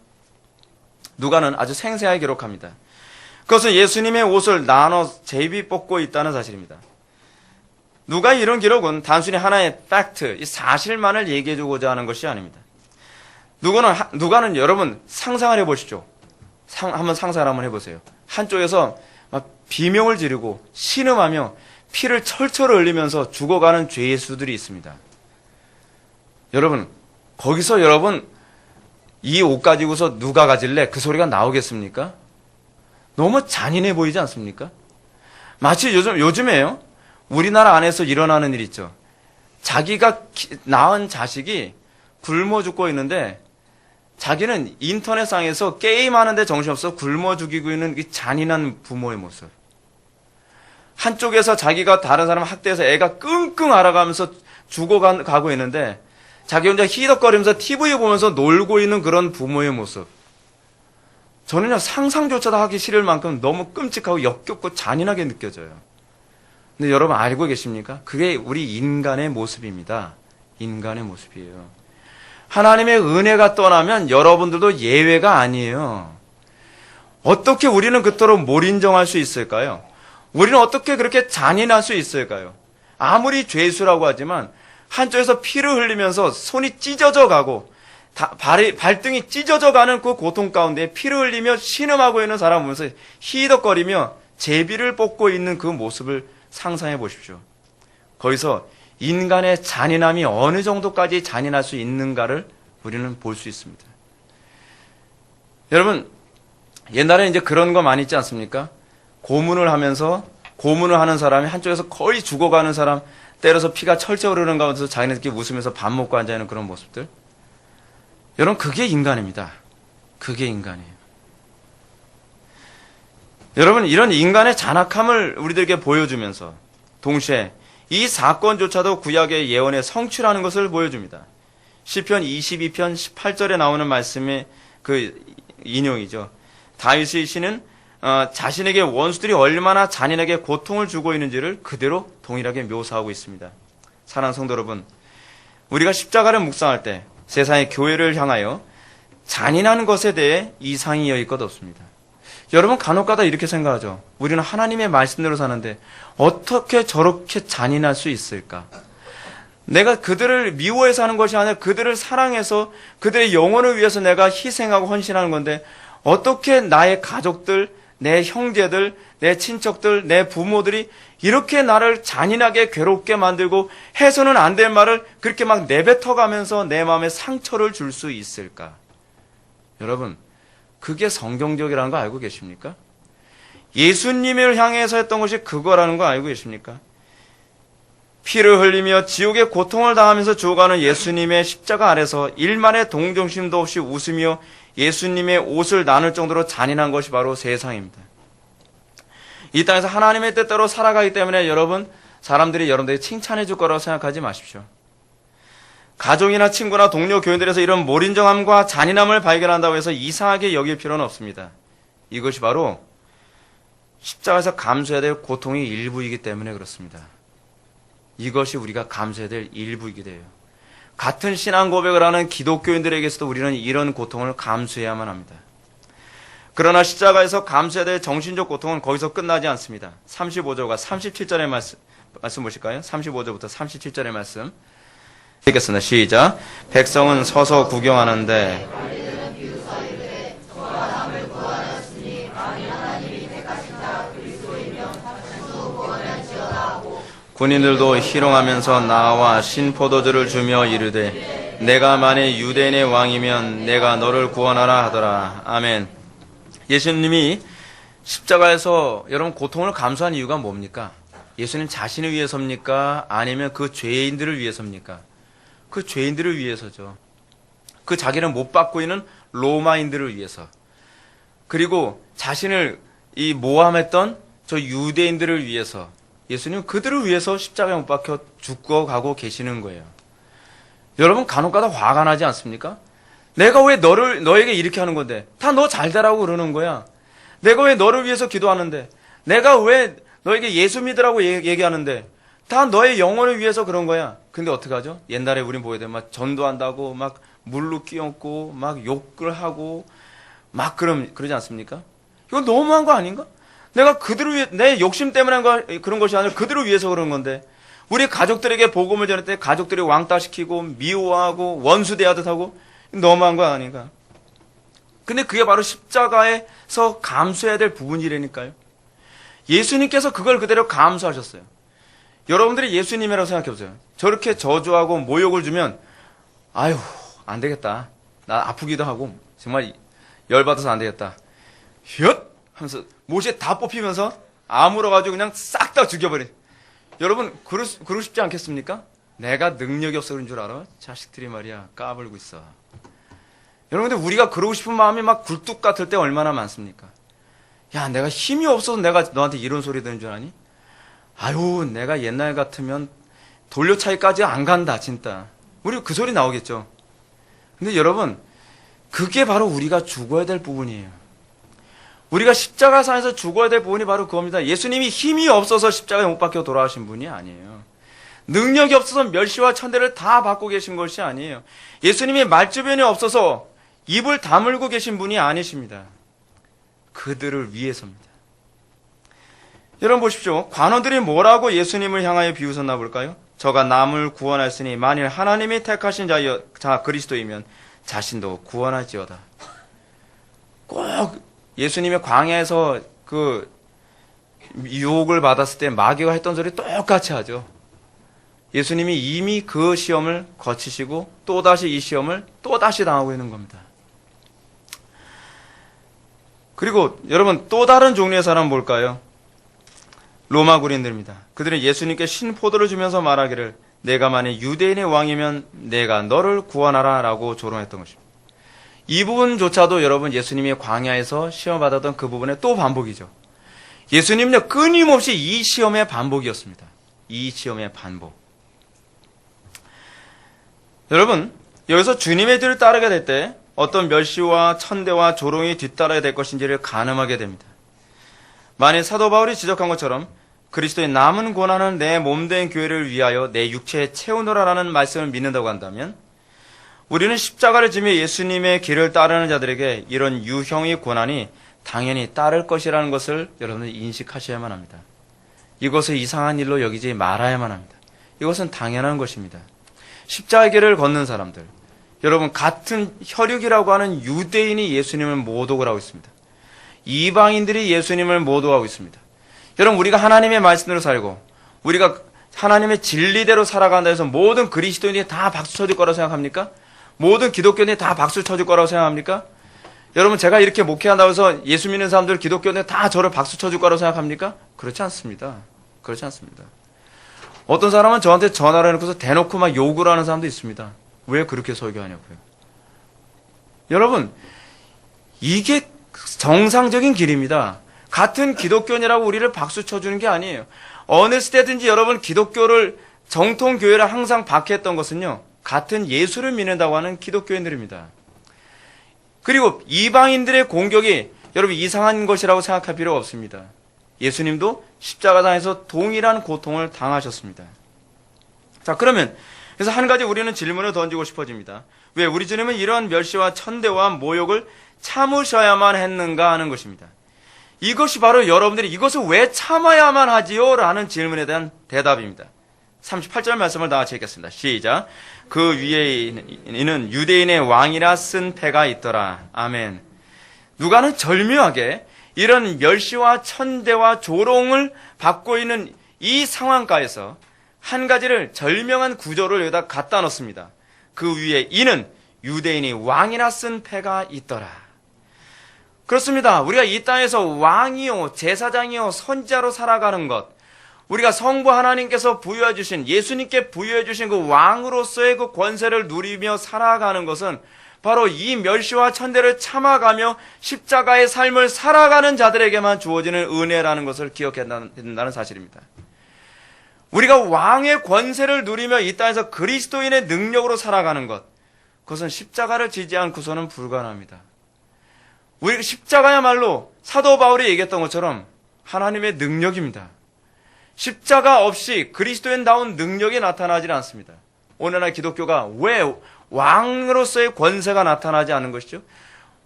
누가는 아주 생생하게 기록합니다. 그것은 예수님의 옷을 나눠 제비 뽑고 있다는 사실입니다. 누가의 이런 기록은 단순히 하나의 팩트, 이 사실만을 얘기해주고자 하는 것이 아닙니다. 누가는 여러분 상상을 해보시죠. 한번 상상을 한번 해보세요. 한쪽에서 막 비명을 지르고 신음하며 피를 철철 흘리면서 죽어가는 죄수들이 있습니다. 여러분, 거기서 여러분 이 옷 가지고서 누가 가질래? 그 소리가 나오겠습니까? 너무 잔인해 보이지 않습니까? 마치 요즘에요. 우리나라 안에서 일어나는 일 있죠. 자기가 낳은 자식이 굶어 죽고 있는데 자기는 인터넷상에서 게임하는데 정신없어 굶어 죽이고 있는 이 잔인한 부모의 모습. 한쪽에서 자기가 다른 사람 학대해서 애가 끙끙 앓아가면서 죽어가고 있는데 자기 혼자 히덕거리면서 TV 보면서 놀고 있는 그런 부모의 모습. 저는요, 상상조차도 하기 싫을 만큼 너무 끔찍하고 역겹고 잔인하게 느껴져요. 근데 여러분 알고 계십니까? 그게 우리 인간의 모습입니다. 인간의 모습이에요. 하나님의 은혜가 떠나면 여러분들도 예외가 아니에요. 어떻게 우리는 그토록 몰인정할 수 있을까요? 우리는 어떻게 그렇게 잔인할 수 있을까요? 아무리 죄수라고 하지만 한쪽에서 피를 흘리면서 손이 찢어져 가고 발등이 찢어져 가는 그 고통 가운데 피를 흘리며 신음하고 있는 사람 보면서 히덕거리며 제비를 뽑고 있는 그 모습을 상상해 보십시오. 거기서 인간의 잔인함이 어느 정도까지 잔인할 수 있는가를 우리는 볼 수 있습니다. 여러분, 옛날에 이제 그런 거 많이 있지 않습니까? 고문을 하는 사람이 한쪽에서 거의 죽어가는 사람, 때려서 피가 철철 흐르는 가운데서 자기네들끼리 웃으면서 밥 먹고 앉아있는 그런 모습들. 여러분, 그게 인간입니다. 그게 인간이에요. 여러분, 이런 인간의 잔악함을 우리들에게 보여주면서 동시에 이 사건조차도 구약의 예언의 성취라는 것을 보여줍니다. 시편 22편 18절에 나오는 말씀의 그 인용이죠. 다윗의 시는 자신에게 원수들이 얼마나 잔인하게 고통을 주고 있는지를 그대로 동일하게 묘사하고 있습니다. 사랑하는 성도 여러분, 우리가 십자가를 묵상할 때 세상의 교회를 향하여 잔인한 것에 대해 이상이 여길 것 없습니다. 여러분 간혹가다 이렇게 생각하죠. 우리는 하나님의 말씀대로 사는데 어떻게 저렇게 잔인할 수 있을까? 내가 그들을 미워해서 하는 것이 아니라 그들을 사랑해서 그들의 영혼을 위해서 내가 희생하고 헌신하는 건데 어떻게 나의 가족들, 내 형제들, 내 친척들, 내 부모들이 이렇게 나를 잔인하게 괴롭게 만들고 해서는 안 될 말을 그렇게 막 내뱉어가면서 내 마음에 상처를 줄 수 있을까? 여러분, 그게 성경적이라는 거 알고 계십니까? 예수님을 향해서 했던 것이 그거라는 거 알고 계십니까? 피를 흘리며 지옥의 고통을 당하면서 죽어가는 예수님의 십자가 아래서 일만의 동정심도 없이 웃으며 예수님의 옷을 나눌 정도로 잔인한 것이 바로 세상입니다. 이 땅에서 하나님의 뜻대로 살아가기 때문에 여러분, 사람들이 여러분들이 칭찬해 줄 거라고 생각하지 마십시오. 가족이나 친구나 동료 교인들에서 이런 몰인정함과 잔인함을 발견한다고 해서 이상하게 여길 필요는 없습니다. 이것이 바로 십자가에서 감수해야 될 고통의 일부이기 때문에 그렇습니다. 이것이 우리가 감수해야 될 일부이게 돼요. 같은 신앙 고백을 하는 기독교인들에게서도 우리는 이런 고통을 감수해야만 합니다. 그러나 십자가에서 감수해야 될 정신적 고통은 거기서 끝나지 않습니다. 35절과 37절의 말씀 보실까요? 35절부터 37절의 말씀 읽겠습니다. 시작. 백성은 서서 구경하는데 군인들도 희롱하면서 나와 신포도주를 주며 이르되 내가 만일 유대인의 왕이면 내가 너를 구원하라 하더라. 아멘. 예수님이 십자가에서 여러분 고통을 감수한 이유가 뭡니까? 예수님 자신을 위해서입니까? 아니면 그 죄인들을 위해서입니까? 그 죄인들을 위해서죠. 그 자기는 못 받고 있는 로마인들을 위해서. 그리고 자신을 이 모함했던 저 유대인들을 위해서. 예수님은 그들을 위해서 십자가에 못 박혀 죽어가고 계시는 거예요. 여러분 간혹가다 화가 나지 않습니까? 내가 왜 너에게 이렇게 하는 건데 다 너 잘되라고 그러는 거야. 내가 왜 너를 위해서 기도하는데 내가 왜 너에게 예수 믿으라고 얘기하는데 다 너의 영혼을 위해서 그런 거야. 근데 어떡하죠? 옛날에 우린 보게 되면 막 전도한다고 막 물로 끼얹고 막 욕을 하고 막 그러지 않습니까? 이건 너무한 거 아닌가? 내가 그들을 위해 내 욕심 때문에 그런 것이 아니라 그들을 위해서 그런 건데 우리 가족들에게 복음을 전할 때 가족들이 왕따시키고 미워하고 원수 대하듯 하고 너무한 거 아닌가? 근데 그게 바로 십자가에서 감수해야 될 부분이라니까요. 예수님께서 그걸 그대로 감수하셨어요. 여러분들이 예수님이라고 생각해보세요. 저렇게 저주하고 모욕을 주면 아유 안 되겠다. 나 아프기도 하고 정말 열받아서 안 되겠다. 혓! 하면서 못이 다 뽑히면서 아물어가지고 그냥 싹 다 죽여버린. 여러분 그러고 싶지 않겠습니까? 내가 능력이 없어 그런 줄 알아? 자식들이 말이야 까불고 있어. 여러분, 근데 우리가 그러고 싶은 마음이 막 굴뚝 같을 때 얼마나 많습니까? 야, 내가 힘이 없어서 내가 너한테 이런 소리 듣는 줄 아니? 아유, 내가 옛날 같으면 돌려차기까지 안 간다, 진짜. 우리 그 소리 나오겠죠. 근데 여러분, 그게 바로 우리가 죽어야 될 부분이에요. 우리가 십자가상에서 죽어야 될 부분이 바로 그겁니다. 예수님이 힘이 없어서 십자가에 못 박혀 돌아가신 분이 아니에요. 능력이 없어서 멸시와 천대를 다 받고 계신 것이 아니에요. 예수님이 말주변이 없어서 입을 다물고 계신 분이 아니십니다. 그들을 위해서입니다. 여러분 보십시오. 관원들이 뭐라고 예수님을 향하여 비웃었나 볼까요? 저가 남을 구원하였으니 만일 하나님이 택하신 자 그리스도이면 자신도 구원할지어다. 꼭 예수님의 광야에서 그 유혹을 받았을 때 마귀가 했던 소리 똑같이 하죠. 예수님이 이미 그 시험을 거치시고 또다시 이 시험을 또다시 당하고 있는 겁니다. 그리고 여러분 또 다른 종류의 사람은 뭘까요? 로마 군인들입니다. 그들은 예수님께 신포도를 주면서 말하기를 내가 만일 유대인의 왕이면 내가 너를 구원하라 라고 조롱했던 것입니다. 이 부분조차도 여러분 예수님이 광야에서 시험받았던 그 부분의 또 반복이죠. 예수님은요 끊임없이 이 시험의 반복이었습니다. 이 시험의 반복. 여러분 여기서 주님의 뒤를 따르게 될 때 어떤 멸시와 천대와 조롱이 뒤따라야 될 것인지를 가늠하게 됩니다. 만일 사도 바울이 지적한 것처럼 그리스도의 남은 고난은 내 몸된 교회를 위하여 내 육체에 채우노라라는 말씀을 믿는다고 한다면 우리는 십자가를 지며 예수님의 길을 따르는 자들에게 이런 유형의 고난이 당연히 따를 것이라는 것을 여러분들 인식하셔야만 합니다. 이것을 이상한 일로 여기지 말아야만 합니다. 이것은 당연한 것입니다. 십자가의 길을 걷는 사람들, 여러분 같은 혈육이라고 하는 유대인이 예수님을 모독을 하고 있습니다. 이방인들이 예수님을 모독하고 있습니다. 여러분 우리가 하나님의 말씀대로 살고 우리가 하나님의 진리대로 살아간다 해서 모든 그리스도인이 다 박수 쳐줄 거라고 생각합니까? 모든 기독교인이 다 박수 쳐줄 거라고 생각합니까? 여러분 제가 이렇게 목회한다고 해서 예수 믿는 사람들 기독교인이 다 저를 박수 쳐줄 거라고 생각합니까? 그렇지 않습니다. 그렇지 않습니다. 어떤 사람은 저한테 전화를 해놓고서 대놓고 막 욕을 하는 사람도 있습니다. 왜 그렇게 설교하냐고요. 여러분 이게 정상적인 길입니다. 같은 기독교인이라고 우리를 박수 쳐주는 게 아니에요. 어느 시대든지 여러분 기독교를 정통교회를 항상 박해했던 것은요. 같은 예수를 믿는다고 하는 기독교인들입니다. 그리고 이방인들의 공격이 여러분 이상한 것이라고 생각할 필요가 없습니다. 예수님도 십자가상에서 동일한 고통을 당하셨습니다. 자 그러면 그래서 한 가지 우리는 질문을 던지고 싶어집니다. 왜 우리 주님은 이러한 멸시와 천대와 모욕을 참으셔야만 했는가 하는 것입니다. 이것이 바로 여러분들이 이것을 왜 참아야만 하지요? 라는 질문에 대한 대답입니다. 38절 말씀을 다 같이 읽겠습니다. 시작. 그 위에 이는 유대인의 왕이라 쓴 패가 있더라. 아멘. 누가는 절묘하게 이런 멸시와 천대와 조롱을 받고 있는 이 상황가에서 한 가지를 절명한 구조를 여기다 갖다 놓습니다. 그 위에 이는 유대인이 왕이라 쓴 패가 있더라. 그렇습니다. 우리가 이 땅에서 왕이요, 제사장이요, 선지자로 살아가는 것, 우리가 성부 하나님께서 부여해 주신, 예수님께 부여해 주신 그 왕으로서의 그 권세를 누리며 살아가는 것은 바로 이 멸시와 천대를 참아가며 십자가의 삶을 살아가는 자들에게만 주어지는 은혜라는 것을 기억해야 된다는 사실입니다. 우리가 왕의 권세를 누리며 이 땅에서 그리스도인의 능력으로 살아가는 것, 그것은 십자가를 지지 않고서는 불가능합니다. 우리 십자가야말로 사도 바울이 얘기했던 것처럼 하나님의 능력입니다. 십자가 없이 그리스도인다운 능력이 나타나지 않습니다. 오늘날 기독교가 왜 왕으로서의 권세가 나타나지 않는 것이죠?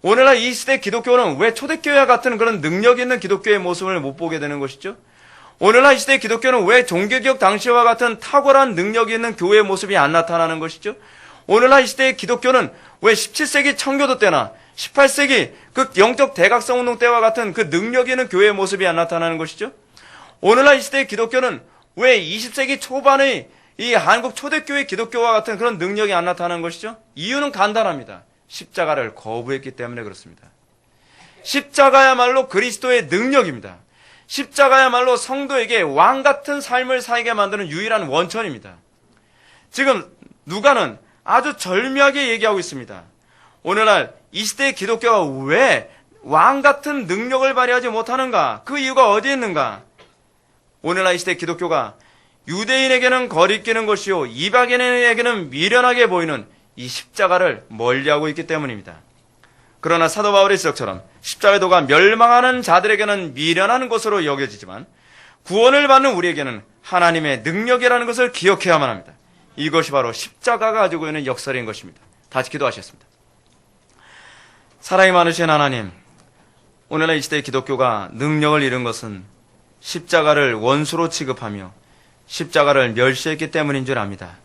오늘날 이 시대 기독교는 왜 초대교회와 같은 그런 능력 있는 기독교의 모습을 못 보게 되는 것이죠? 오늘날 이 시대 기독교는 왜 종교개혁 당시와 같은 탁월한 능력이 있는 교회의 모습이 안 나타나는 것이죠? 오늘날 이 시대의 기독교는 왜 17세기 청교도 때나 18세기 그 영적 대각성 운동 때와 같은 그 능력 있는 교회의 모습이 안 나타나는 것이죠? 오늘날 이 시대의 기독교는 왜 20세기 초반의 이 한국 초대교회 기독교와 같은 그런 능력이 안 나타나는 것이죠? 이유는 간단합니다. 십자가를 거부했기 때문에 그렇습니다. 십자가야말로 그리스도의 능력입니다. 십자가야말로 성도에게 왕 같은 삶을 살게 만드는 유일한 원천입니다. 지금 누가는 아주 절묘하게 얘기하고 있습니다. 오늘날 이 시대의 기독교가 왜 왕 같은 능력을 발휘하지 못하는가? 그 이유가 어디에 있는가? 오늘날 이 시대의 기독교가 유대인에게는 거리끼는 것이요 이방인에게는 미련하게 보이는 이 십자가를 멀리하고 있기 때문입니다. 그러나 사도 바울의 지적처럼 십자가의 도가 멸망하는 자들에게는 미련한 것으로 여겨지지만 구원을 받는 우리에게는 하나님의 능력이라는 것을 기억해야만 합니다. 이것이 바로 십자가가 가지고 있는 역설인 것입니다. 다시 기도하시겠습니다. 사랑이 많으신 하나님, 오늘날 이 시대의 기독교가 능력을 잃은 것은 십자가를 원수로 취급하며 십자가를 멸시했기 때문인 줄 압니다.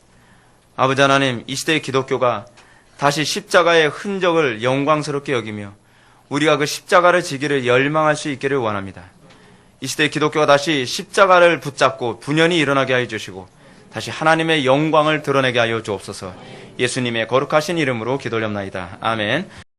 아버지 하나님, 이 시대의 기독교가 다시 십자가의 흔적을 영광스럽게 여기며 우리가 그 십자가를 지기를 열망할 수 있기를 원합니다. 이 시대의 기독교가 다시 십자가를 붙잡고 분연히 일어나게 하여 주시고 다시 하나님의 영광을 드러내게 하여 주옵소서. 예수님의 거룩하신 이름으로 기도하옵나이다. 아멘.